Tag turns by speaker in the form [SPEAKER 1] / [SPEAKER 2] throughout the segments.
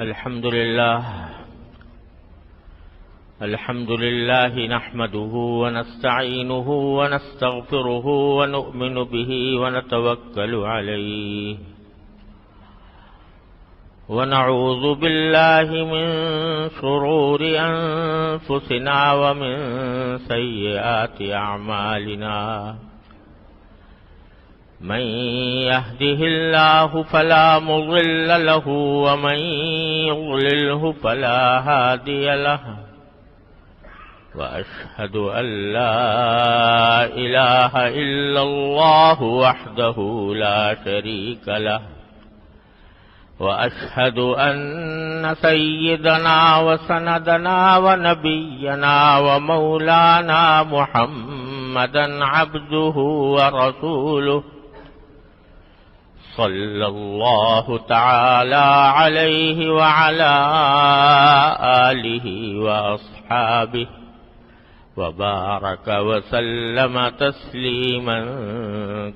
[SPEAKER 1] الحمد لله نحمده ونستعينه ونستغفره ونؤمن به ونتوكل عليه ونعوذ بالله من شرور أنفسنا ومن سيئات أعمالنا من يهده الله فلا مضل له ومن يضلله فلا هادي له وأشهد أن لا إله إلا الله وحده لا شريك له وأشهد أن سيدنا وسندنا ونبينا ومولانا محمدا عبده ورسوله صلى الله تعالى عليه وعلى آله وأصحابه وبارك وسلم تسليما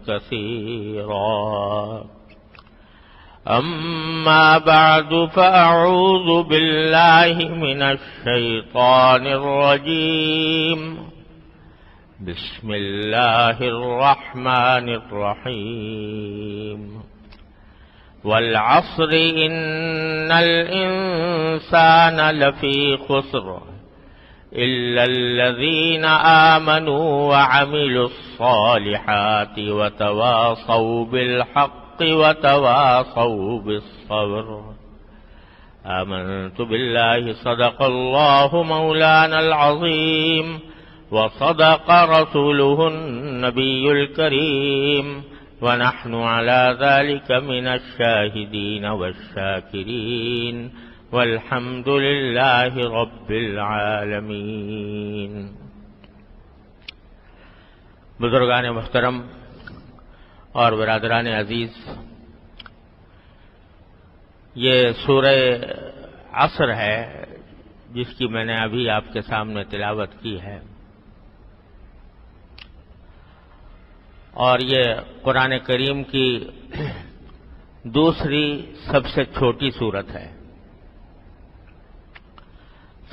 [SPEAKER 1] كثيرا أما بعد فأعوذ بالله من الشيطان الرجيم بسم الله الرحمن الرحيم والعصر إن الإنسان لفي خسر إلا الذين آمنوا وعملوا الصالحات وتواصوا بالحق وتواصوا بالصبر آمنت بالله صدق الله مولانا العظيم وصدق رسوله النبي الكريم ونحن على ذلك من الشاهدين والشاكرين والحمد لله رب العالمين. بزرگان محترم اور برادران عزیز، یہ سورہ عصر ہے جس کی میں نے ابھی آپ کے سامنے تلاوت کی ہے، اور یہ قرآن کریم کی دوسری سب سے چھوٹی سورت ہے.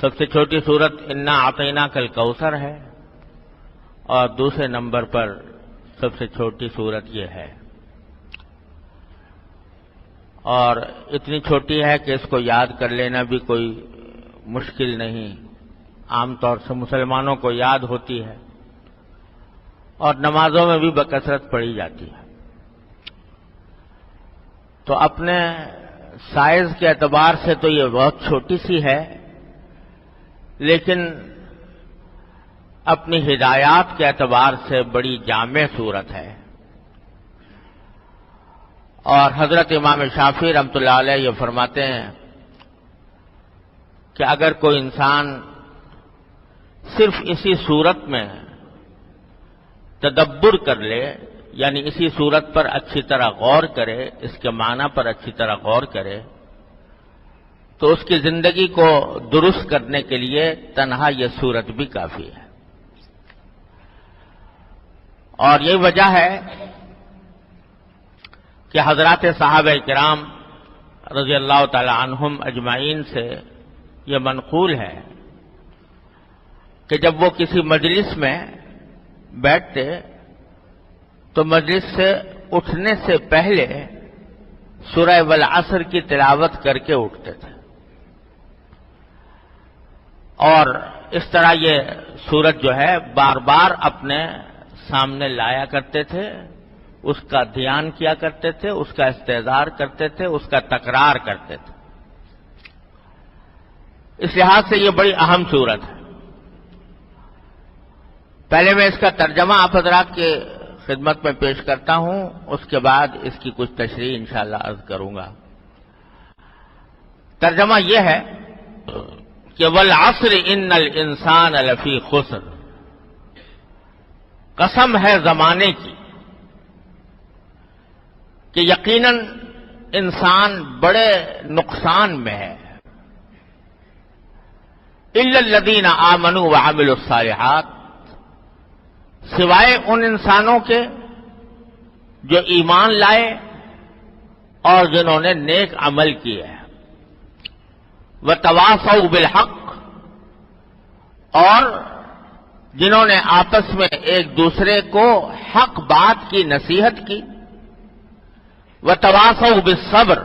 [SPEAKER 1] سب سے چھوٹی سورت انا اعطیناک الکوثر ہے، اور دوسرے نمبر پر سب سے چھوٹی سورت یہ ہے. اور اتنی چھوٹی ہے کہ اس کو یاد کر لینا بھی کوئی مشکل نہیں، عام طور سے مسلمانوں کو یاد ہوتی ہے اور نمازوں میں بھی بکثرت پڑھی جاتی ہے. تو اپنے سائز کے اعتبار سے تو یہ بہت چھوٹی سی ہے، لیکن اپنی ہدایات کے اعتبار سے بڑی جامع صورت ہے. اور حضرت امام شافعی رحمۃ اللہ علیہ یہ فرماتے ہیں کہ اگر کوئی انسان صرف اسی صورت میں تدبر کر لے، یعنی اسی صورت پر اچھی طرح غور کرے، اس کے معنی پر اچھی طرح غور کرے، تو اس کی زندگی کو درست کرنے کے لیے تنہا یہ صورت بھی کافی ہے. اور یہی وجہ ہے کہ حضرات صحابہ کرام رضی اللہ تعالی عنہم اجمعین سے یہ منقول ہے کہ جب وہ کسی مجلس میں بیٹھتے تو مجلس سے اٹھنے سے پہلے سورہ والعصر کی تلاوت کر کے اٹھتے تھے، اور اس طرح یہ سورت جو ہے بار بار اپنے سامنے لایا کرتے تھے، اس کا دھیان کیا کرتے تھے، اس کا استحضار کرتے تھے، اس کا تکرار کرتے تھے. اس لحاظ سے یہ بڑی اہم سورت ہے. پہلے میں اس کا ترجمہ آپ حضرات کے خدمت میں پیش کرتا ہوں، اس کے بعد اس کی کچھ تشریح انشاءاللہ عرض کروں گا. ترجمہ یہ ہے کہ والعصر ان الانسان لفی خسر، قسم ہے زمانے کی کہ یقیناً انسان بڑے نقصان میں ہے. الا الذین آمنوا وعملوا الصالحات، سوائے ان انسانوں کے جو ایمان لائے اور جنہوں نے نیک عمل کیے ہیں. وتواصوا بالحق، اور جنہوں نے آپس میں ایک دوسرے کو حق بات کی نصیحت کی، وتواصوا بالصبر،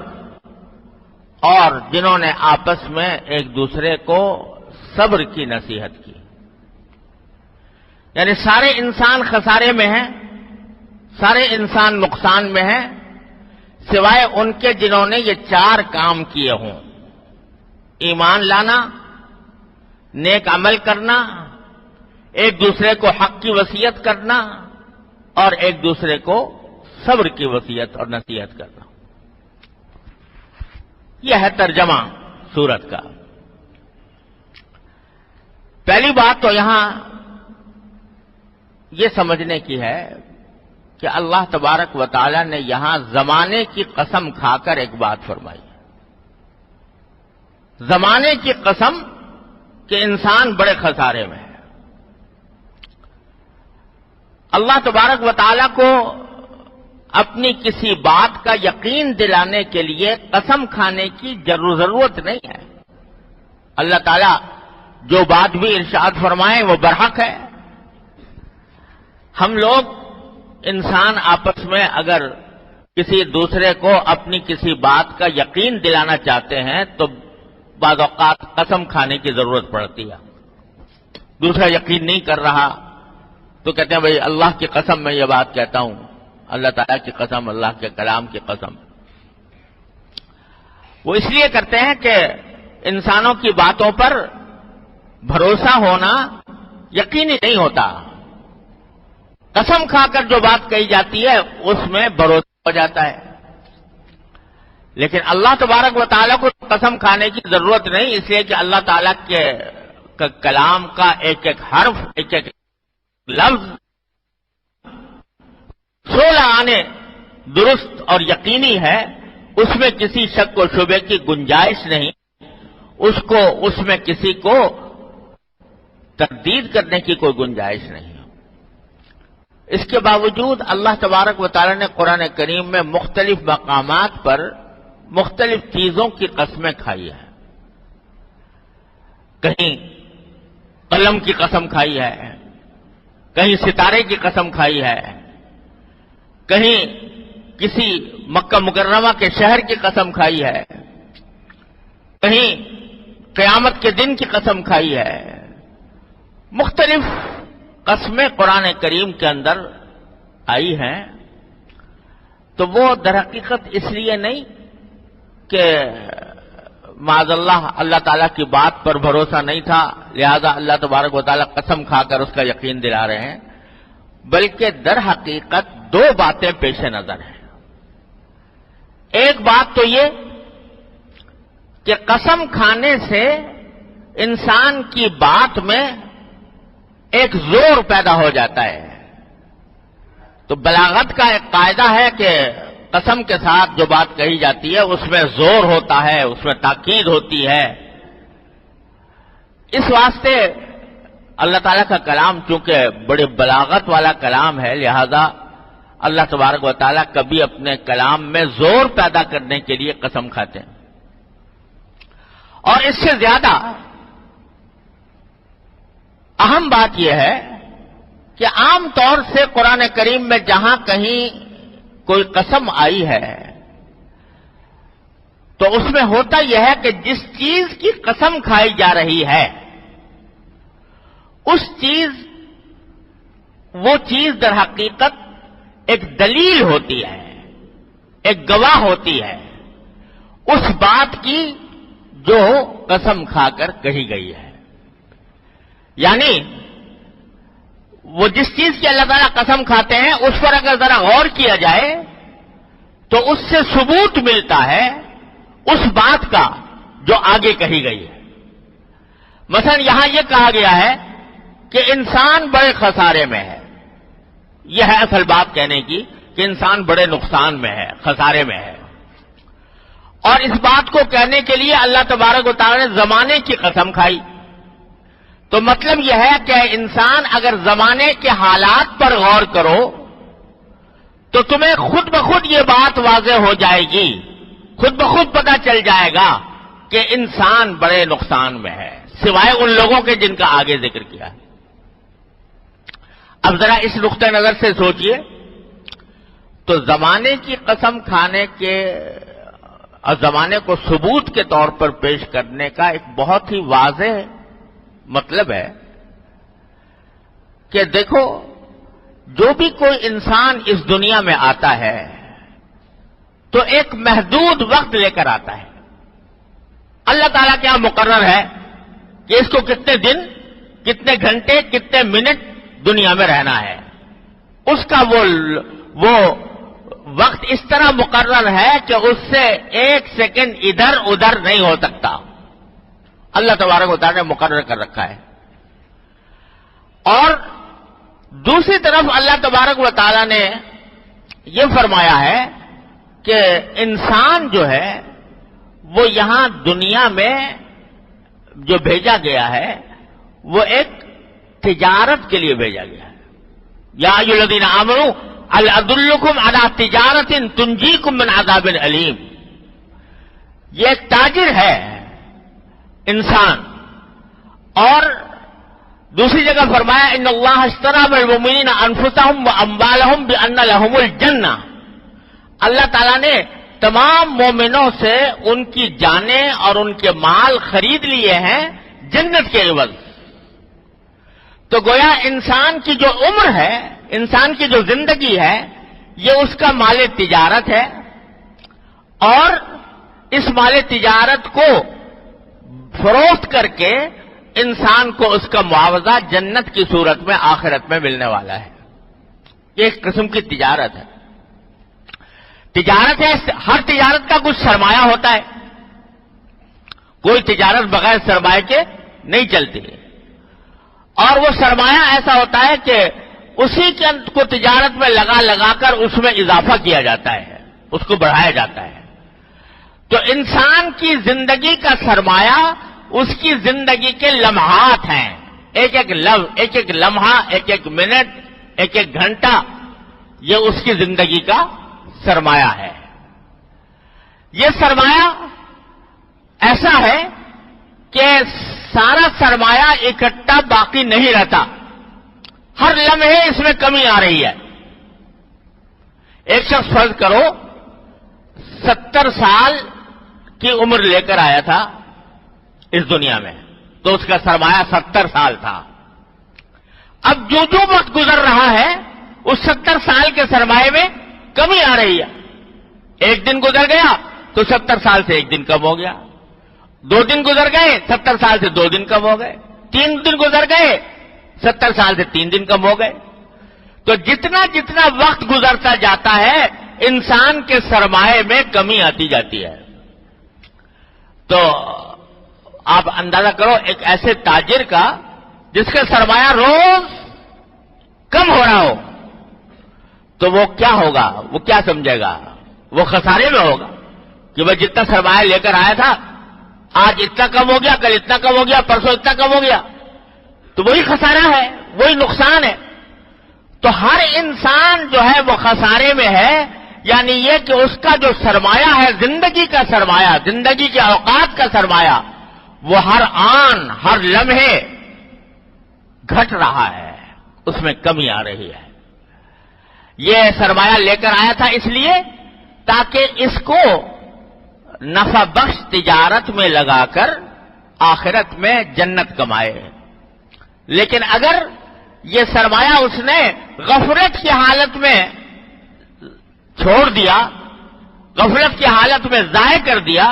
[SPEAKER 1] اور جنہوں نے آپس میں ایک دوسرے کو صبر کی نصیحت کی۔ یعنی سارے انسان خسارے میں ہیں، سارے انسان نقصان میں ہیں، سوائے ان کے جنہوں نے یہ چار کام کیے ہوں: ایمان لانا، نیک عمل کرنا، ایک دوسرے کو حق کی وصیت کرنا، اور ایک دوسرے کو صبر کی وصیت اور نصیحت کرنا۔ یہ ہے ترجمہ سورت کا۔ پہلی بات تو یہاں یہ سمجھنے کی ہے کہ اللہ تبارک و تعالی نے یہاں زمانے کی قسم کھا کر ایک بات فرمائی ہے۔ زمانے کی قسم کہ انسان بڑے خسارے میں ہے۔ اللہ تبارک و تعالی کو اپنی کسی بات کا یقین دلانے کے لیے قسم کھانے کی ضرورت نہیں ہے۔ اللہ تعالی جو بات بھی ارشاد فرمائے وہ برحق ہے۔ ہم لوگ انسان آپس میں اگر کسی دوسرے کو اپنی کسی بات کا یقین دلانا چاہتے ہیں تو بعض اوقات قسم کھانے کی ضرورت پڑتی ہے۔ دوسرا یقین نہیں کر رہا تو کہتے ہیں بھئی اللہ کی قسم میں یہ بات کہتا ہوں، اللہ تعالیٰ کی قسم، اللہ کے کلام کی قسم۔ وہ اس لیے کرتے ہیں کہ انسانوں کی باتوں پر بھروسہ ہونا یقینی نہیں ہوتا۔ قسم کھا کر جو بات کہی جاتی ہے اس میں بھروسہ ہو جاتا ہے، لیکن اللہ تبارک و تعالیٰ کو قسم کھانے کی ضرورت نہیں، اس لیے کہ اللہ تعالیٰ کے کلام کا ایک ایک حرف، ایک ایک لفظ 16 آنے درست اور یقینی ہے، اس میں کسی شک و شبے کی گنجائش نہیں، اس میں کسی کو تردید کرنے کی کوئی گنجائش نہیں۔ اس کے باوجود اللہ تبارک و تعالی نے قرآن کریم میں مختلف مقامات پر مختلف چیزوں کی قسمیں کھائی ہیں۔ کہیں قلم کی قسم کھائی ہے، کہیں ستارے کی قسم کھائی ہے، کہیں کسی مکہ مکرمہ کے شہر کی قسم کھائی ہے، کہیں قیامت کے دن کی قسم کھائی ہے۔ مختلف قسمیں قرآن کریم کے اندر آئی ہیں، تو وہ در حقیقت اس لیے نہیں کہ معاذ اللہ تعالیٰ کی بات پر بھروسہ نہیں تھا لہذا اللہ تبارک و تعالیٰ قسم کھا کر اس کا یقین دلا رہے ہیں، بلکہ در حقیقت دو باتیں پیش نظر ہیں۔ ایک بات تو یہ کہ قسم کھانے سے انسان کی بات میں ایک زور پیدا ہو جاتا ہے۔ تو بلاغت کا ایک قاعدہ ہے کہ قسم کے ساتھ جو بات کہی جاتی ہے اس میں زور ہوتا ہے، اس میں تاکید ہوتی ہے۔ اس واسطے اللہ تعالیٰ کا کلام چونکہ بڑے بلاغت والا کلام ہے، لہذا اللہ تبارک و تعالیٰ کبھی اپنے کلام میں زور پیدا کرنے کے لیے قسم کھاتے ہیں۔ اور اس سے زیادہ اہم بات یہ ہے کہ عام طور سے قرآن کریم میں جہاں کہیں کوئی قسم آئی ہے تو اس میں ہوتا یہ ہے کہ جس چیز کی قسم کھائی جا رہی ہے وہ چیز در حقیقت ایک دلیل ہوتی ہے، ایک گواہ ہوتی ہے اس بات کی جو قسم کھا کر کہی گئی ہے۔ یعنی وہ جس چیز کی اللہ تعالیٰ قسم کھاتے ہیں اس پر اگر ذرا غور کیا جائے تو اس سے ثبوت ملتا ہے اس بات کا جو آگے کہی گئی ہے۔ مثلا یہاں یہ کہا گیا ہے کہ انسان بڑے خسارے میں ہے، یہ ہے اصل بات کہنے کی کہ انسان بڑے نقصان میں ہے، خسارے میں ہے، اور اس بات کو کہنے کے لیے اللہ تبارک و تعالی نے زمانے کی قسم کھائی۔ تو مطلب یہ ہے کہ انسان اگر زمانے کے حالات پر غور کرو تو تمہیں خود بخود یہ بات واضح ہو جائے گی، خود بخود پتہ چل جائے گا کہ انسان بڑے نقصان میں ہے، سوائے ان لوگوں کے جن کا آگے ذکر کیا ہے۔ اب ذرا اس نقطۂ نظر سے سوچئے تو زمانے کی قسم کھانے کے اور زمانے کو ثبوت کے طور پر پیش کرنے کا ایک بہت ہی واضح مطلب ہے کہ دیکھو، جو بھی کوئی انسان اس دنیا میں آتا ہے تو ایک محدود وقت لے کر آتا ہے۔ اللہ تعالیٰ کیا مقرر ہے کہ اس کو کتنے دن، کتنے گھنٹے، کتنے منٹ دنیا میں رہنا ہے، اس کا وہ وقت اس طرح مقرر ہے کہ اس سے ایک سیکنڈ ادھر ادھر نہیں ہو سکتا، اللہ تبارک و تعالیٰ نے مقرر کر رکھا ہے۔ اور دوسری طرف اللہ تبارک و تعالیٰ نے یہ فرمایا ہے کہ انسان جو ہے وہ یہاں دنیا میں جو بھیجا گیا ہے وہ ایک تجارت کے لیے بھیجا گیا ہے۔ یا ایھا الذین آمنوا هل ادلکم علی تجارۃ تنجیکم من عذاب علیم، یہ ایک تاجر ہے انسان۔ اور دوسری جگہ فرمایا ان اللہ اشتری من المؤمنین انفسهم واموالهم بان لهم الجنہ، اللہ تعالیٰ نے تمام مومنوں سے ان کی جانیں اور ان کے مال خرید لیے ہیں جنت کے عوض۔ تو گویا انسان کی جو عمر ہے، انسان کی جو زندگی ہے، یہ اس کا مال تجارت ہے، اور اس مال تجارت کو فروخت کر کے انسان کو اس کا معاوضہ جنت کی صورت میں آخرت میں ملنے والا ہے۔ یہ ایک قسم کی تجارت ہے۔ تجارت ہے، ہر تجارت کا کچھ سرمایہ ہوتا ہے، کوئی تجارت بغیر سرمایہ کے نہیں چلتی، اور وہ سرمایہ ایسا ہوتا ہے کہ اسی کو تجارت میں لگا کر اس میں اضافہ کیا جاتا ہے، اس کو بڑھایا جاتا ہے۔ تو انسان کی زندگی کا سرمایہ اس کی زندگی کے لمحات ہیں، ایک ایک لمحہ، ایک ایک منٹ، ایک ایک گھنٹہ، یہ اس کی زندگی کا سرمایہ ہے۔ یہ سرمایہ ایسا ہے کہ سارا سرمایہ اکٹھا باقی نہیں رہتا، ہر لمحے اس میں کمی آ رہی ہے۔ ایک شخص فرض کرو 70 سال کی عمر لے کر آیا تھا اس دنیا میں، تو اس کا سرمایہ 70 سال تھا۔ اب جو وقت گزر رہا ہے اس 70 سال کے سرمایے میں کمی آ رہی ہے۔ ایک دن گزر گیا تو 70 سال سے ایک دن کم ہو گیا، 2 دن گزر گئے 70 سال سے 2 دن کم ہو گئے، 3 دن گزر گئے 70 سال سے 3 دن کم ہو گئے۔ تو جتنا وقت گزرتا جاتا ہے انسان کے سرمایے میں کمی آتی جاتی ہے۔ تو آپ اندازہ کرو ایک ایسے تاجر کا جس کا سرمایہ روز کم ہو رہا ہو تو وہ کیا ہوگا، وہ کیا سمجھے گا، وہ خسارے میں ہوگا کہ وہ جتنا سرمایہ لے کر آیا تھا آج اتنا کم ہو گیا، کل اتنا کم ہو گیا، پرسوں اتنا کم ہو گیا، تو وہی خسارہ ہے، وہی نقصان ہے۔ تو ہر انسان جو ہے وہ خسارے میں ہے، یعنی یہ کہ اس کا جو سرمایہ ہے، زندگی کا سرمایہ، زندگی کے اوقات کا سرمایہ، وہ ہر آن، ہر لمحے گھٹ رہا ہے، اس میں کمی آ رہی ہے۔ یہ سرمایہ لے کر آیا تھا اس لیے تاکہ اس کو نفع بخش تجارت میں لگا کر آخرت میں جنت کمائے۔ لیکن اگر یہ سرمایہ اس نے غفلت کی حالت میں چھوڑ دیا، غفلت کی حالت میں ضائع کر دیا،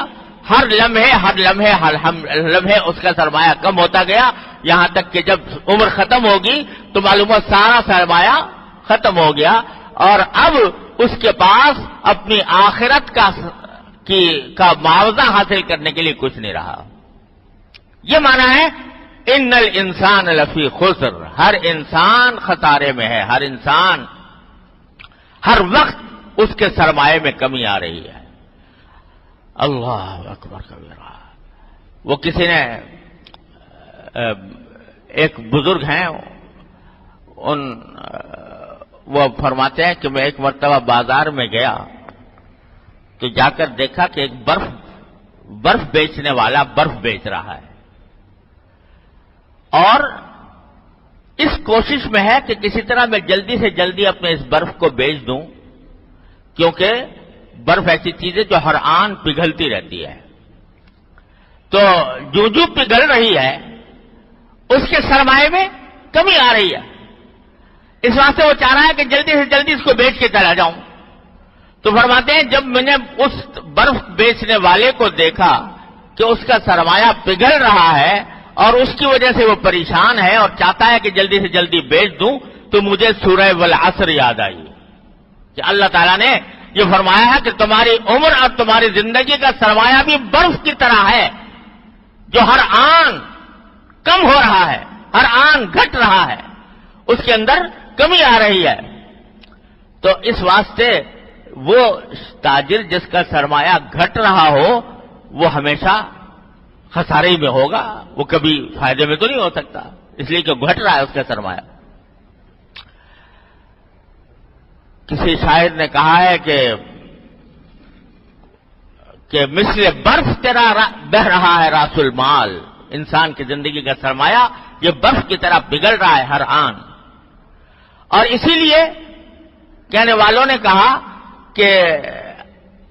[SPEAKER 1] ہر لمحے اس کا سرمایہ کم ہوتا گیا، یہاں تک کہ جب عمر ختم ہوگی تو معلوم ہو سارا سرمایہ ختم ہو گیا، اور اب اس کے پاس اپنی آخرت کا معاوضہ حاصل کرنے کے لیے کچھ نہیں رہا۔ یہ معنی ہے ان الانسان لفی خسر، ہر انسان خسارے میں ہے، ہر انسان ہر وقت اس کے سرمایے میں کمی آ رہی ہے۔ اللہ اکبر کبیرہ۔ وہ کسی نے ایک بزرگ ہیں، وہ فرماتے ہیں کہ میں ایک مرتبہ بازار میں گیا تو جا کر دیکھا کہ ایک برف برف بیچنے والا برف بیچ رہا ہے اور اس کوشش میں ہے کہ کسی طرح میں جلدی سے جلدی اپنے اس برف کو بیچ دوں، کیونکہ برف ایسی چیز ہے جو ہر آن پگھلتی رہتی ہے، تو جو پگھل رہی ہے اس کے سرمایے میں کمی آ رہی ہے، اس واسطے وہ چاہ رہا ہے کہ جلدی سے جلدی اس کو بیچ کے چلا جاؤں۔ تو فرماتے ہیں جب میں نے اس برف بیچنے والے کو دیکھا کہ اس کا سرمایہ پگھل رہا ہے اور اس کی وجہ سے وہ پریشان ہے اور چاہتا ہے کہ جلدی سے جلدی بیچ دوں، تو مجھے سورہ والعصر یاد آئی کہ اللہ تعالیٰ نے یہ فرمایا ہے کہ تمہاری عمر اور تمہاری زندگی کا سرمایہ بھی برف کی طرح ہے جو ہر آن کم ہو رہا ہے، ہر آن گھٹ رہا ہے، اس کے اندر کمی آ رہی ہے۔ تو اس واسطے وہ تاجر جس کا سرمایہ گھٹ رہا ہو وہ ہمیشہ خسارے میں ہوگا، وہ کبھی فائدے میں تو نہیں ہو سکتا، اس لیے کہ گھٹ رہا ہے اس کا سرمایہ۔ کسی شاعر نے کہا ہے کہ مثل برف تیرا بہ رہا ہے راس المال، انسان کی زندگی کا سرمایہ یہ برف کی طرح پگھل رہا ہے ہر آن۔ اور اسی لیے کہنے والوں نے کہا کہ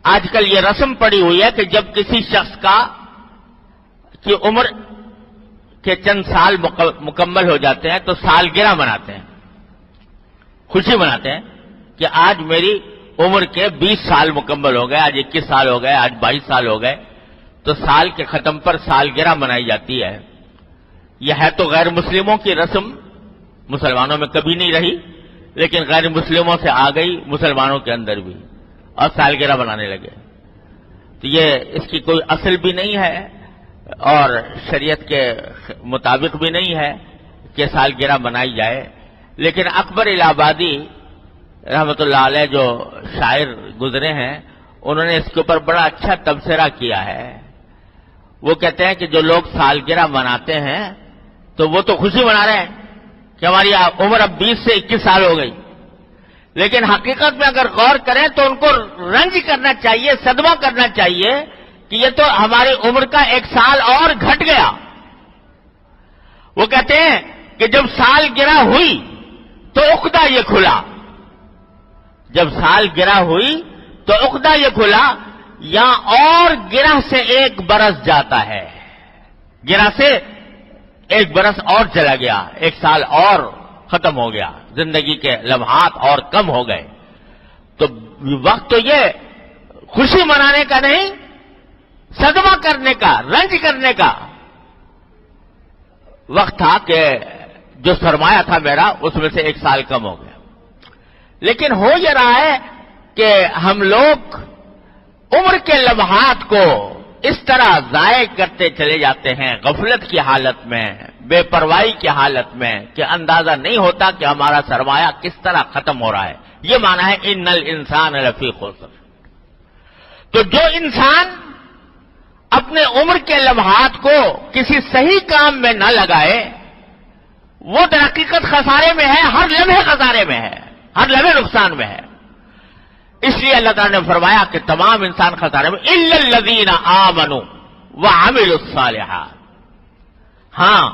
[SPEAKER 1] آج کل یہ رسم پڑی ہوئی ہے کہ جب کسی شخص کی عمر کے چند سال مکمل ہو جاتے ہیں تو سالگرہ مناتے ہیں، خوشی مناتے ہیں کہ آج میری عمر کے 20 سال مکمل ہو گئے، آج 21 سال ہو گئے، آج 22 سال ہو گئے، تو سال کے ختم پر سالگرہ منائی جاتی ہے۔ یہ ہے تو غیر مسلموں کی رسم، مسلمانوں میں کبھی نہیں رہی، لیکن غیر مسلموں سے آ گئی مسلمانوں کے اندر بھی، اور سالگرہ بنانے لگے۔ تو یہ اس کی کوئی اصل بھی نہیں ہے اور شریعت کے مطابق بھی نہیں ہے کہ سالگرہ منائی جائے، لیکن اکبر الہ آبادی رحمت اللہ علیہ جو شاعر گزرے ہیں انہوں نے اس کے اوپر بڑا اچھا تبصرہ کیا ہے۔ وہ کہتے ہیں کہ جو لوگ سالگرہ مناتے ہیں تو وہ تو خوشی منا رہے ہیں کہ ہماری عمر اب 20 سے 21 سال ہو گئی، لیکن حقیقت میں اگر غور کریں تو ان کو رنج کرنا چاہیے، صدمہ کرنا چاہیے کہ یہ تو ہماری عمر کا 1 سال اور گھٹ گیا۔ وہ کہتے ہیں کہ جب سالگرہ ہوئی تو عقدہ یہ کھلا، جب سالگرہ ہوئی تو عقدہ یہ کھلا، یا اور گرہ سے 1 برس جاتا ہے، گرہ سے 1 برس اور چلا گیا، 1 سال اور ختم ہو گیا، زندگی کے لمحات اور کم ہو گئے۔ تو وقت تو یہ خوشی منانے کا نہیں، صدمہ کرنے کا، رنج کرنے کا وقت تھا کہ جو سرمایہ تھا میرا اس میں سے 1 سال کم ہو گیا۔ لیکن ہو یہ رہا ہے کہ ہم لوگ عمر کے لمحات کو اس طرح ضائع کرتے چلے جاتے ہیں غفلت کی حالت میں، بے پرواہی کی حالت میں، کہ اندازہ نہیں ہوتا کہ ہمارا سرمایہ کس طرح ختم ہو رہا ہے۔ یہ معنی ہے ان الانسان لفی خسر۔ تو جو انسان اپنے عمر کے لمحات کو کسی صحیح کام میں نہ لگائے وہ در حقیقت خسارے میں ہے، ہر لمحے خسارے میں ہے، ہر لمحے نقصان میں ہے۔ اس لیے اللہ تعالیٰ نے فرمایا کہ تمام انسان خسارے میں الا الذین آمنوا وعملوا الصالحات، ہاں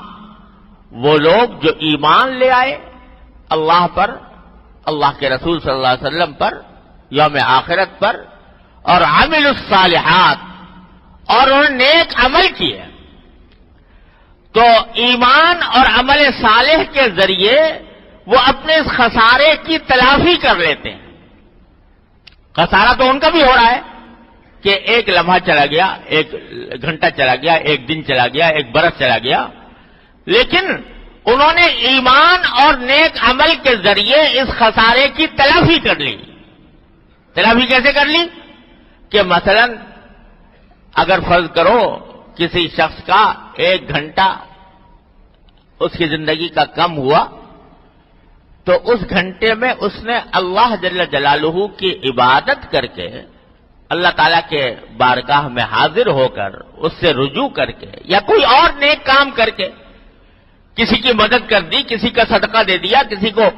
[SPEAKER 1] وہ لوگ جو ایمان لے آئے اللہ پر، اللہ کے رسول صلی اللہ علیہ وسلم پر، یوم آخرت پر، اور عملوا الصالحات، اور انہوں نے نیک عمل کیے۔ تو ایمان اور عمل صالح کے ذریعے وہ اپنے اس خسارے کی تلافی کر لیتے ہیں۔ خسارہ تو ان کا بھی ہو رہا ہے کہ 1 لمحہ چلا گیا، 1 گھنٹہ چلا گیا، 1 دن چلا گیا، 1 برس چلا گیا، لیکن انہوں نے ایمان اور نیک عمل کے ذریعے اس خسارے کی تلافی کر لی۔ تلافی کیسے کر لی؟ کہ مثلا اگر فرض کرو کسی شخص کا 1 گھنٹہ اس کی زندگی کا کم ہوا، تو اس گھنٹے میں اس نے اللہ جل جلالہ کی عبادت کر کے، اللہ تعالیٰ کے بارگاہ میں حاضر ہو کر اس سے رجوع کر کے، یا کوئی اور نیک کام کر کے، کسی کی مدد کر دی، کسی کا صدقہ دے دیا، کسی کو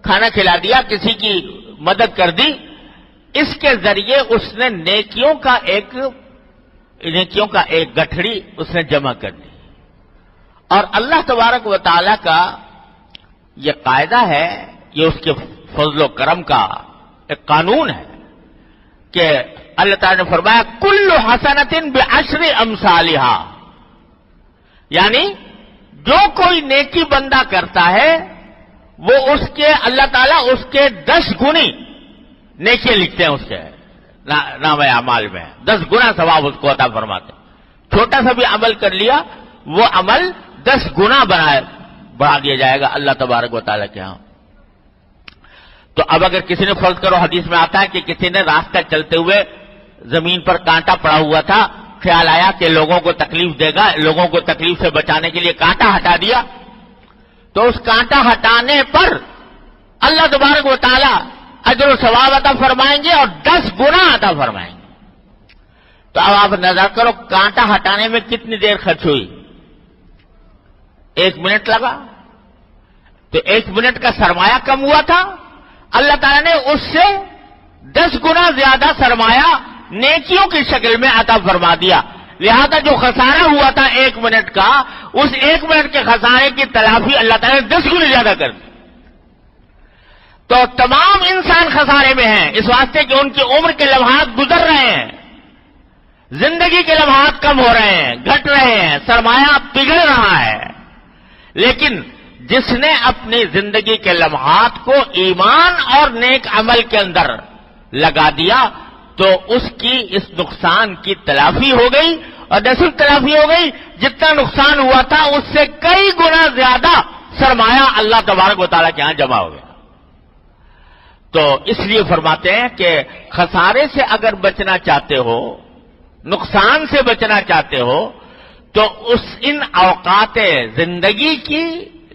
[SPEAKER 1] کھانا کھلا دیا، کسی کی مدد کر دی، اس کے ذریعے اس نے نیکیوں کا ایک نیکیوں کا ایک گٹھڑی اس نے جمع کر دی. اور اللہ تبارک و تعالی کا یہ قاعدہ ہے، یہ اس کے فضل و کرم کا ایک قانون ہے کہ اللہ تعالی نے فرمایا کل حسنۃ بعشر امثالھا، یعنی جو کوئی نیکی بندہ کرتا ہے وہ اس کے اللہ تعالیٰ اس کے 10 گنی نیکیاں لکھتے ہیں، اس کے نام اعمال میں 10 گنا ثواب اس کو عطا فرماتے ہیں. چھوٹا سا بھی عمل کر لیا وہ عمل 10 گنا بڑھا دیا جائے گا اللہ تبارک و تعالیٰ کے ہاں. تو اب اگر کسی نے فرض کرو، حدیث میں آتا ہے کہ کسی نے راستہ چلتے ہوئے زمین پر کانٹا پڑا ہوا تھا، خیال آیا کہ لوگوں کو تکلیف دے گا، لوگوں کو تکلیف سے بچانے کے لیے کانٹا ہٹا دیا، تو اس کانٹا ہٹانے پر اللہ تبارک و تعالیٰ اجر و ثواب عطا فرمائیں گے اور 10 گنا عطا فرمائیں گے. تو اب آپ نظر کرو کانٹا ہٹانے میں کتنی دیر خرچ ہوئی؟ 1 منٹ لگا. تو 1 منٹ کا سرمایہ کم ہوا تھا، اللہ تعالیٰ نے اس سے 10 گنا زیادہ سرمایہ نیکیوں کی شکل میں عطا فرما دیا. لہذا جو خسارہ ہوا تھا 1 منٹ کا، اس 1 منٹ کے خسارے کی تلافی اللہ تعالیٰ نے 10 گنے زیادہ کر دی. تو تمام انسان خسارے میں ہیں، اس واسطے کہ ان کی عمر کے لمحات گزر رہے ہیں، زندگی کے لمحات کم ہو رہے ہیں، گھٹ رہے ہیں، سرمایہ پگھل رہا ہے. لیکن جس نے اپنی زندگی کے لمحات کو ایمان اور نیک عمل کے اندر لگا دیا تو اس کی اس نقصان کی تلافی ہو گئی، اور نہ صرف تلافی ہو گئی، جتنا نقصان ہوا تھا اس سے کئی گنا زیادہ سرمایہ اللہ تبارک و تعالیٰ کے ہاں جمع ہو گیا. تو اس لیے فرماتے ہیں کہ خسارے سے اگر بچنا چاہتے ہو، نقصان سے بچنا چاہتے ہو، تو ان اوقات زندگی کی،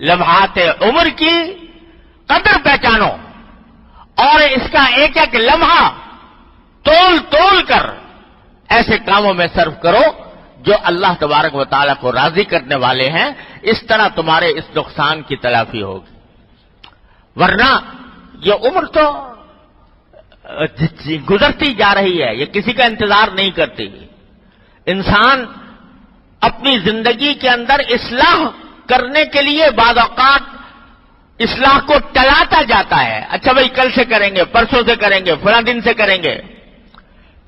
[SPEAKER 1] لمحات عمر کی قدر پہچانو اور اس کا ایک ایک لمحہ تول کر ایسے کاموں میں صرف کرو جو اللہ تبارک و تعالیٰ کو راضی کرنے والے ہیں. اس طرح تمہارے اس نقصان کی تلافی ہوگی. ورنہ یہ عمر تو گزرتی جا رہی ہے، یہ کسی کا انتظار نہیں کرتی. انسان اپنی زندگی کے اندر اصلاح کرنے کے لیے بعض اوقات اصلاح کو ٹلاتا جاتا ہے. اچھا بھائی کل سے کریں گے، پرسوں سے کریں گے، فلاں دن سے کریں گے،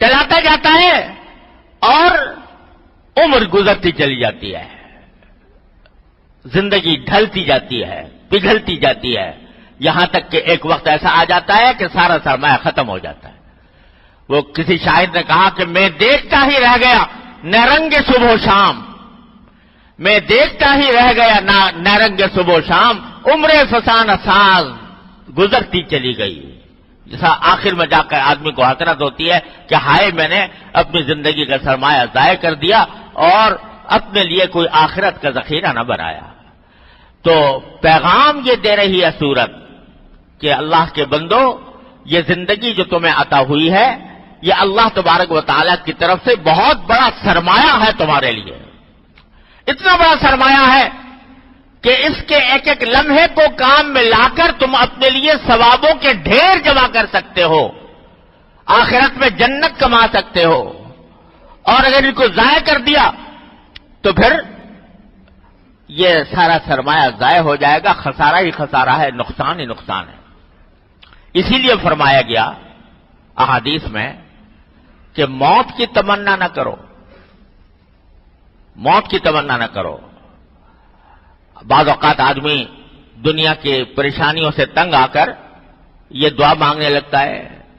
[SPEAKER 1] ٹلاتا جاتا ہے اور عمر گزرتی چلی جاتی ہے، زندگی ڈھلتی جاتی ہے، پگھلتی جاتی ہے، یہاں تک کہ ایک وقت ایسا آ جاتا ہے کہ سارا سرمایہ ختم ہو جاتا ہے. وہ کسی شاعر نے کہا کہ میں دیکھتا ہی رہ گیا نرنگ صبح و شام، میں دیکھتا ہی رہ گیا نرنگ صبح و شام، عمر فسان ساز گزرتی چلی گئی. جیسا آخر میں جا کر آدمی کو حسرت ہوتی ہے کہ ہائے میں نے اپنی زندگی کا سرمایہ ضائع کر دیا اور اپنے لیے کوئی آخرت کا ذخیرہ نہ بنایا. تو پیغام یہ دے رہی ہے سورت کہ اللہ کے بندو، یہ زندگی جو تمہیں عطا ہوئی ہے یہ اللہ تبارک و تعالیٰ کی طرف سے بہت بڑا سرمایہ ہے تمہارے لیے. اتنا بڑا سرمایہ ہے کہ اس کے ایک ایک لمحے کو کام میں لا کر تم اپنے لیے ثوابوں کے ڈھیر جمع کر سکتے ہو، آخرت میں جنت کما سکتے ہو. اور اگر ان کو ضائع کر دیا تو پھر یہ سارا سرمایہ ضائع ہو جائے گا، خسارہ ہی خسارہ ہے، نقصان ہی نقصان ہے. اسی لیے فرمایا گیا احادیث میں کہ موت کی تمنا نہ کرو، موت کی تمنا نہ کرو. بعض اوقات آدمی دنیا کی پریشانیوں سے تنگ آ کر یہ دعا مانگنے لگتا ہے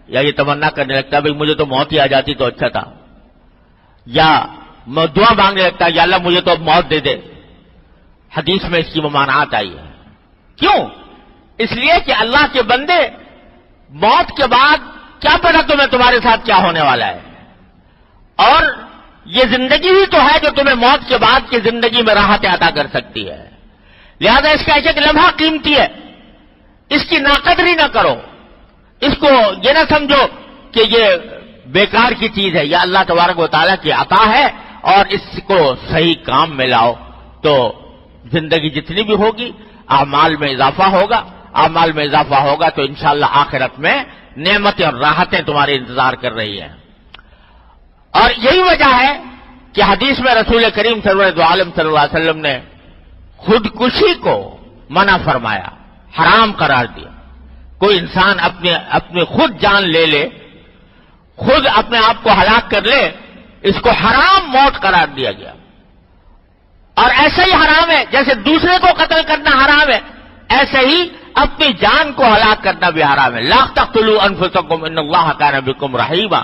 [SPEAKER 1] یا یہ تمنا کرنے لگتا ہے بھئی مجھے تو موت ہی آ جاتی تو اچھا تھا، یا دعا مانگنے لگتا ہے یا اللہ مجھے تو اب موت دے دے. حدیث میں اس کی ممانعت آئی ہے. کیوں؟ اس لیے کہ اللہ کے بندے موت کے بعد کیا پتا تمہارے ساتھ کیا ہونے والا ہے، اور یہ زندگی ہی تو ہے جو تمہیں موت کے بعد کی زندگی میں راحت عطا کر سکتی ہے. لہذا اس کا ایک ایک لمحہ قیمتی ہے، اس کی ناقدری نہ کرو، اس کو یہ نہ سمجھو کہ یہ بیکار کی چیز ہے، یہ اللہ تبارک و تعالیٰ کی عطا ہے اور اس کو صحیح کام میں لاؤ تو زندگی جتنی بھی ہوگی اعمال میں اضافہ ہوگا، اعمال میں اضافہ ہوگا تو انشاءاللہ آخرت میں نعمتیں اور راحتیں تمہارے انتظار کر رہی ہیں. اور یہی وجہ ہے کہ حدیث میں رسول کریم سرور عالم صلی اللہ علیہ وسلم نے خودکشی کو منع فرمایا، حرام قرار دیا۔ کوئی انسان اپنے خود جان لے لے، خود اپنے آپ کو ہلاک کر لے، اس کو حرام موت قرار دیا گیا۔ اور ایسا ہی حرام ہے جیسے دوسرے کو قتل کرنا حرام ہے، ایسے ہی اپنی جان کو ہلاک کرنا بھی حرام ہے۔ لا تقتلوا انفسکم ان اللہ کان بکم رحیما،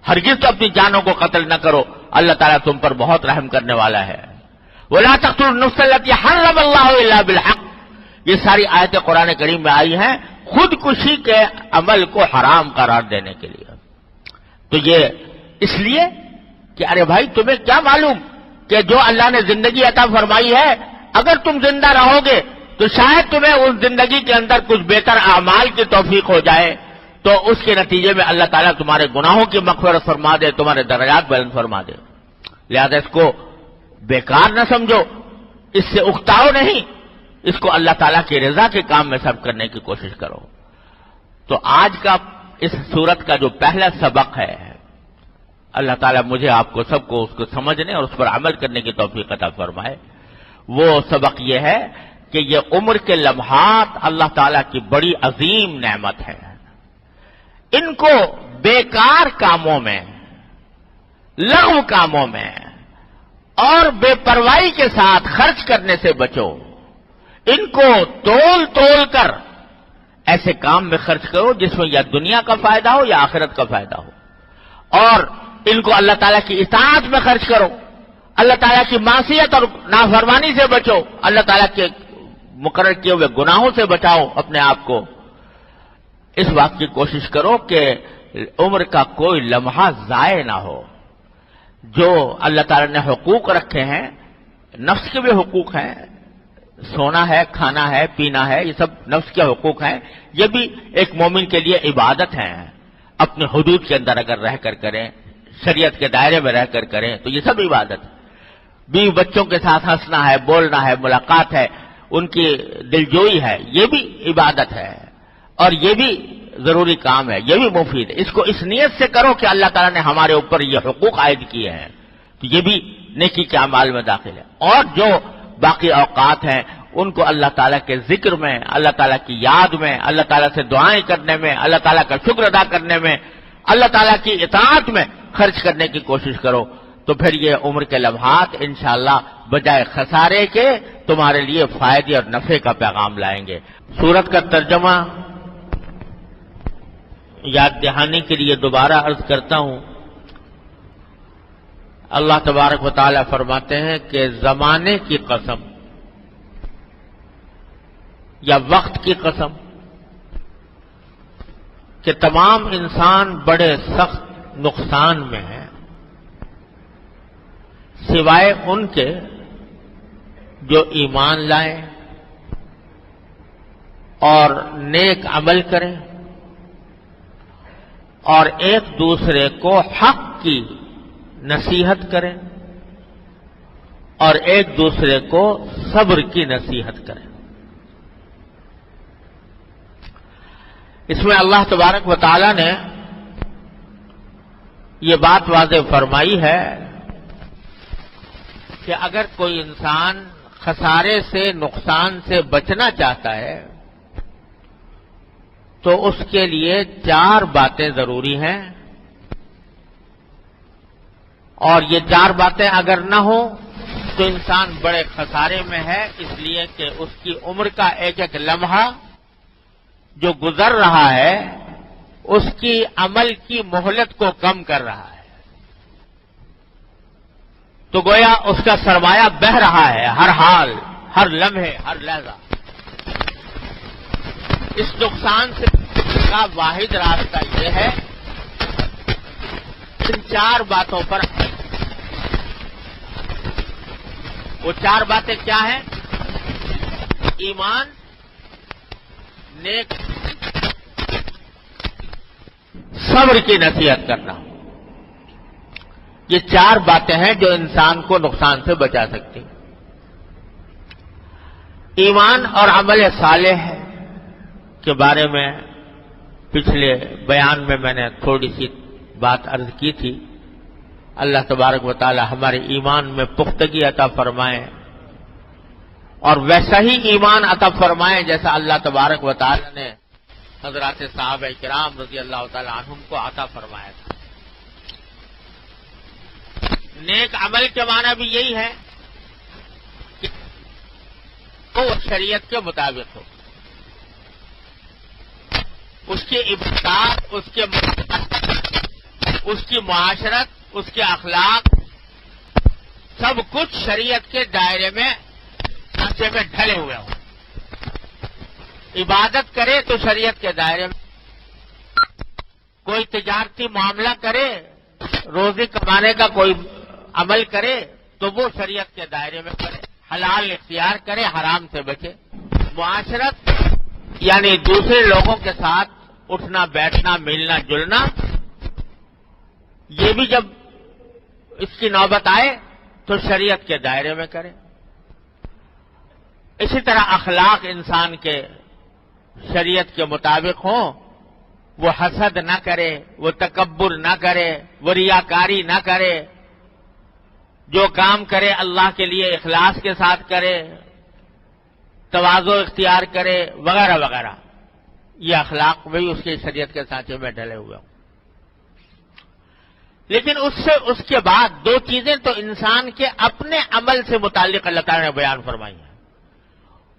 [SPEAKER 1] ہرگز تو اپنی جانوں کو قتل نہ کرو، اللہ تعالیٰ تم پر بہت رحم کرنے والا ہے۔ ولا تقتلوا النفس التي حرم اللہ الا بالحق، یہ ساری آیتیں قرآن کریم میں آئی ہیں خودکشی کے عمل کو حرام قرار دینے کے لیے۔ تو یہ اس لیے کہ ارے بھائی تمہیں کیا معلوم کہ جو اللہ نے زندگی عطا فرمائی ہے، اگر تم زندہ رہو گے تو شاید تمہیں اس زندگی کے اندر کچھ بہتر اعمال کی توفیق ہو جائے، تو اس کے نتیجے میں اللہ تعالیٰ تمہارے گناہوں کی مغفرت فرما دے، تمہارے درجات بلند فرما دے۔ لہذا اس کو بیکار نہ سمجھو، اس سے اکتاؤ نہیں، اس کو اللہ تعالیٰ کی رضا کے کام میں صرف کرنے کی کوشش کرو۔ تو آج کا اس سورت کا جو پہلا سبق ہے، اللہ تعالیٰ مجھے آپ کو سب کو اس کو سمجھنے اور اس پر عمل کرنے کی توفیق عطا فرمائے۔ وہ سبق یہ ہے کہ یہ عمر کے لمحات اللہ تعالیٰ کی بڑی عظیم نعمت ہے، ان کو بیکار کاموں میں، لغو کاموں میں اور بے پرواہی کے ساتھ خرچ کرنے سے بچو، ان کو تول تول کر ایسے کام میں خرچ کرو جس میں یا دنیا کا فائدہ ہو یا آخرت کا فائدہ ہو، اور ان کو اللہ تعالیٰ کی اطاعت میں خرچ کرو، اللہ تعالیٰ کی معصیت اور نافرمانی سے بچو، اللہ تعالیٰ کے مقرر کیے ہوئے گناہوں سے بچاؤ اپنے آپ کو۔ اس بات کی کوشش کرو کہ عمر کا کوئی لمحہ ضائع نہ ہو۔ جو اللہ تعالیٰ نے حقوق رکھے ہیں، نفس کے بھی حقوق ہیں، سونا ہے، کھانا ہے، پینا ہے، یہ سب نفس کے حقوق ہیں، یہ بھی ایک مومن کے لیے عبادت ہیں۔ اپنے حدود کے اندر اگر رہ کر کریں، شریعت کے دائرے میں رہ کر کریں تو یہ سب عبادت ہے۔ بیوی بچوں کے ساتھ ہنسنا ہے، بولنا ہے، ملاقات ہے، ان کی دلجوئی ہے، یہ بھی عبادت ہے، اور یہ بھی ضروری کام ہے، یہ بھی مفید ہے۔ اس کو اس نیت سے کرو کہ اللہ تعالیٰ نے ہمارے اوپر یہ حقوق عائد کیے ہیں، تو یہ بھی نیکی کے اعمال میں داخل ہے۔ اور جو باقی اوقات ہیں ان کو اللہ تعالیٰ کے ذکر میں، اللہ تعالیٰ کی یاد میں، اللہ تعالیٰ سے دعائیں کرنے میں، اللہ تعالیٰ کا شکر ادا کرنے میں، اللہ تعالیٰ کی اطاعت میں خرچ کرنے کی کوشش کرو، تو پھر یہ عمر کے لمحات انشاءاللہ بجائے خسارے کے تمہارے لیے فائدے اور نفع کا پیغام لائیں گے۔ سورت کا ترجمہ یاد دہانی کے لیے دوبارہ عرض کرتا ہوں۔ اللہ تبارک و تعالیٰ فرماتے ہیں کہ زمانے کی قسم یا وقت کی قسم کہ تمام انسان بڑے سخت نقصان میں ہیں، سوائے ان کے جو ایمان لائیں اور نیک عمل کریں اور ایک دوسرے کو حق کی نصیحت کریں اور ایک دوسرے کو صبر کی نصیحت کریں۔ اس میں اللہ تبارک و تعالی نے یہ بات واضح فرمائی ہے کہ اگر کوئی انسان خسارے سے، نقصان سے بچنا چاہتا ہے تو اس کے لیے 4 باتیں ضروری ہیں، اور یہ 4 باتیں اگر نہ ہوں تو انسان بڑے خسارے میں ہے، اس لیے کہ اس کی عمر کا ایک ایک لمحہ جو گزر رہا ہے اس کی عمل کی مہلت کو کم کر رہا ہے، تو گویا اس کا سرمایہ بہہ رہا ہے ہر حال، ہر لمحے، ہر لحظہ۔ اس نقصان سے کا واحد راستہ یہ ہے ان 4 باتوں پر۔ وہ 4 باتیں کیا ہیں؟ ایمان، نیک، صبر کی نصیحت کرنا۔ یہ 4 باتیں ہیں جو انسان کو نقصان سے بچا سکتی۔ ایمان اور عمل صالح کے بارے میں پچھلے بیان میں نے تھوڑی سی بات عرض کی تھی، اللہ تبارک و تعالی ہمارے ایمان میں پختگی عطا فرمائے اور ویسا ہی ایمان عطا فرمائے جیسا اللہ تبارک و تعالی نے حضرات صحابہ کرام رضی اللہ تعالی عنہم کو عطا فرمایا تھا۔ نیک عمل کے معنی بھی یہی ہے کہ وہ شریعت کے مطابق ہو، اس کی عبادات، اس کی معاشرت، اس کے اخلاق، سب کچھ شریعت کے دائرے میں ڈھانچے میں ڈھلے ہوئے ہوں۔ عبادت کرے تو شریعت کے دائرے میں، کوئی تجارتی معاملہ کرے، روزی کمانے کا کوئی عمل کرے تو وہ شریعت کے دائرے میں کرے، حلال اختیار کرے، حرام سے بچے۔ معاشرت یعنی دوسرے لوگوں کے ساتھ اٹھنا بیٹھنا ملنا جلنا، یہ بھی جب اس کی نوبت آئے تو شریعت کے دائرے میں کرے۔ اسی طرح اخلاق انسان کے شریعت کے مطابق ہوں، وہ حسد نہ کرے، وہ تکبر نہ کرے، وہ ریاکاری نہ کرے، جو کام کرے اللہ کے لیے اخلاص کے ساتھ کرے، تواضع اختیار کرے وغیرہ وغیرہ۔ یہ اخلاق بھی اس کی شریعت کے سانچے میں ڈھلے ہوئے ہوں۔ لیکن اس کے بعد دو چیزیں تو انسان کے اپنے عمل سے متعلق اللہ تعالیٰ نے بیان فرمائی ہیں۔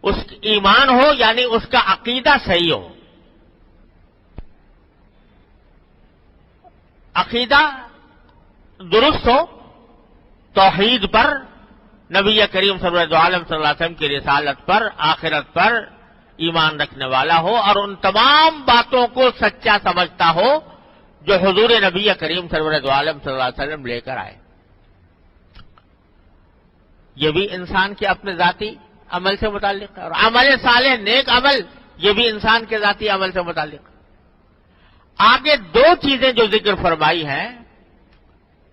[SPEAKER 1] اس ایمان ہو یعنی اس کا عقیدہ صحیح ہو، عقیدہ درست ہو، توحید پر، نبی کریم صلی اللہ علیہ وسلم کی رسالت پر، آخرت پر ایمان رکھنے والا ہو اور ان تمام باتوں کو سچا سمجھتا ہو جو حضور نبی کریم صلی اللہ علیہ وسلم لے کر آئے۔ یہ بھی انسان کے اپنے ذاتی عمل سے متعلق ہے، اور عمل صالح نیک عمل یہ بھی انسان کے ذاتی عمل سے متعلق ہے۔ آگے دو چیزیں جو ذکر فرمائی ہیں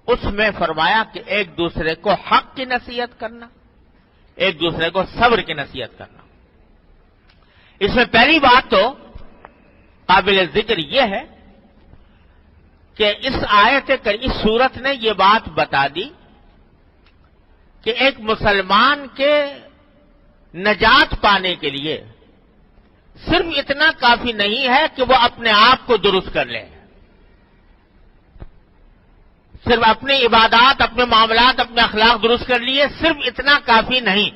[SPEAKER 1] اس میں فرمایا کہ ایک دوسرے کو حق کی نصیحت کرنا، ایک دوسرے کو صبر کی نصیحت کرنا۔ اس میں پہلی بات تو قابل ذکر یہ ہے کہ اس اس سورت نے یہ بات بتا دی کہ ایک مسلمان کے نجات پانے کے لیے صرف اتنا کافی نہیں ہے کہ وہ اپنے آپ کو درست کر لے، صرف اپنی عبادات، اپنے معاملات، اپنے اخلاق درست کر لیے، صرف اتنا کافی نہیں،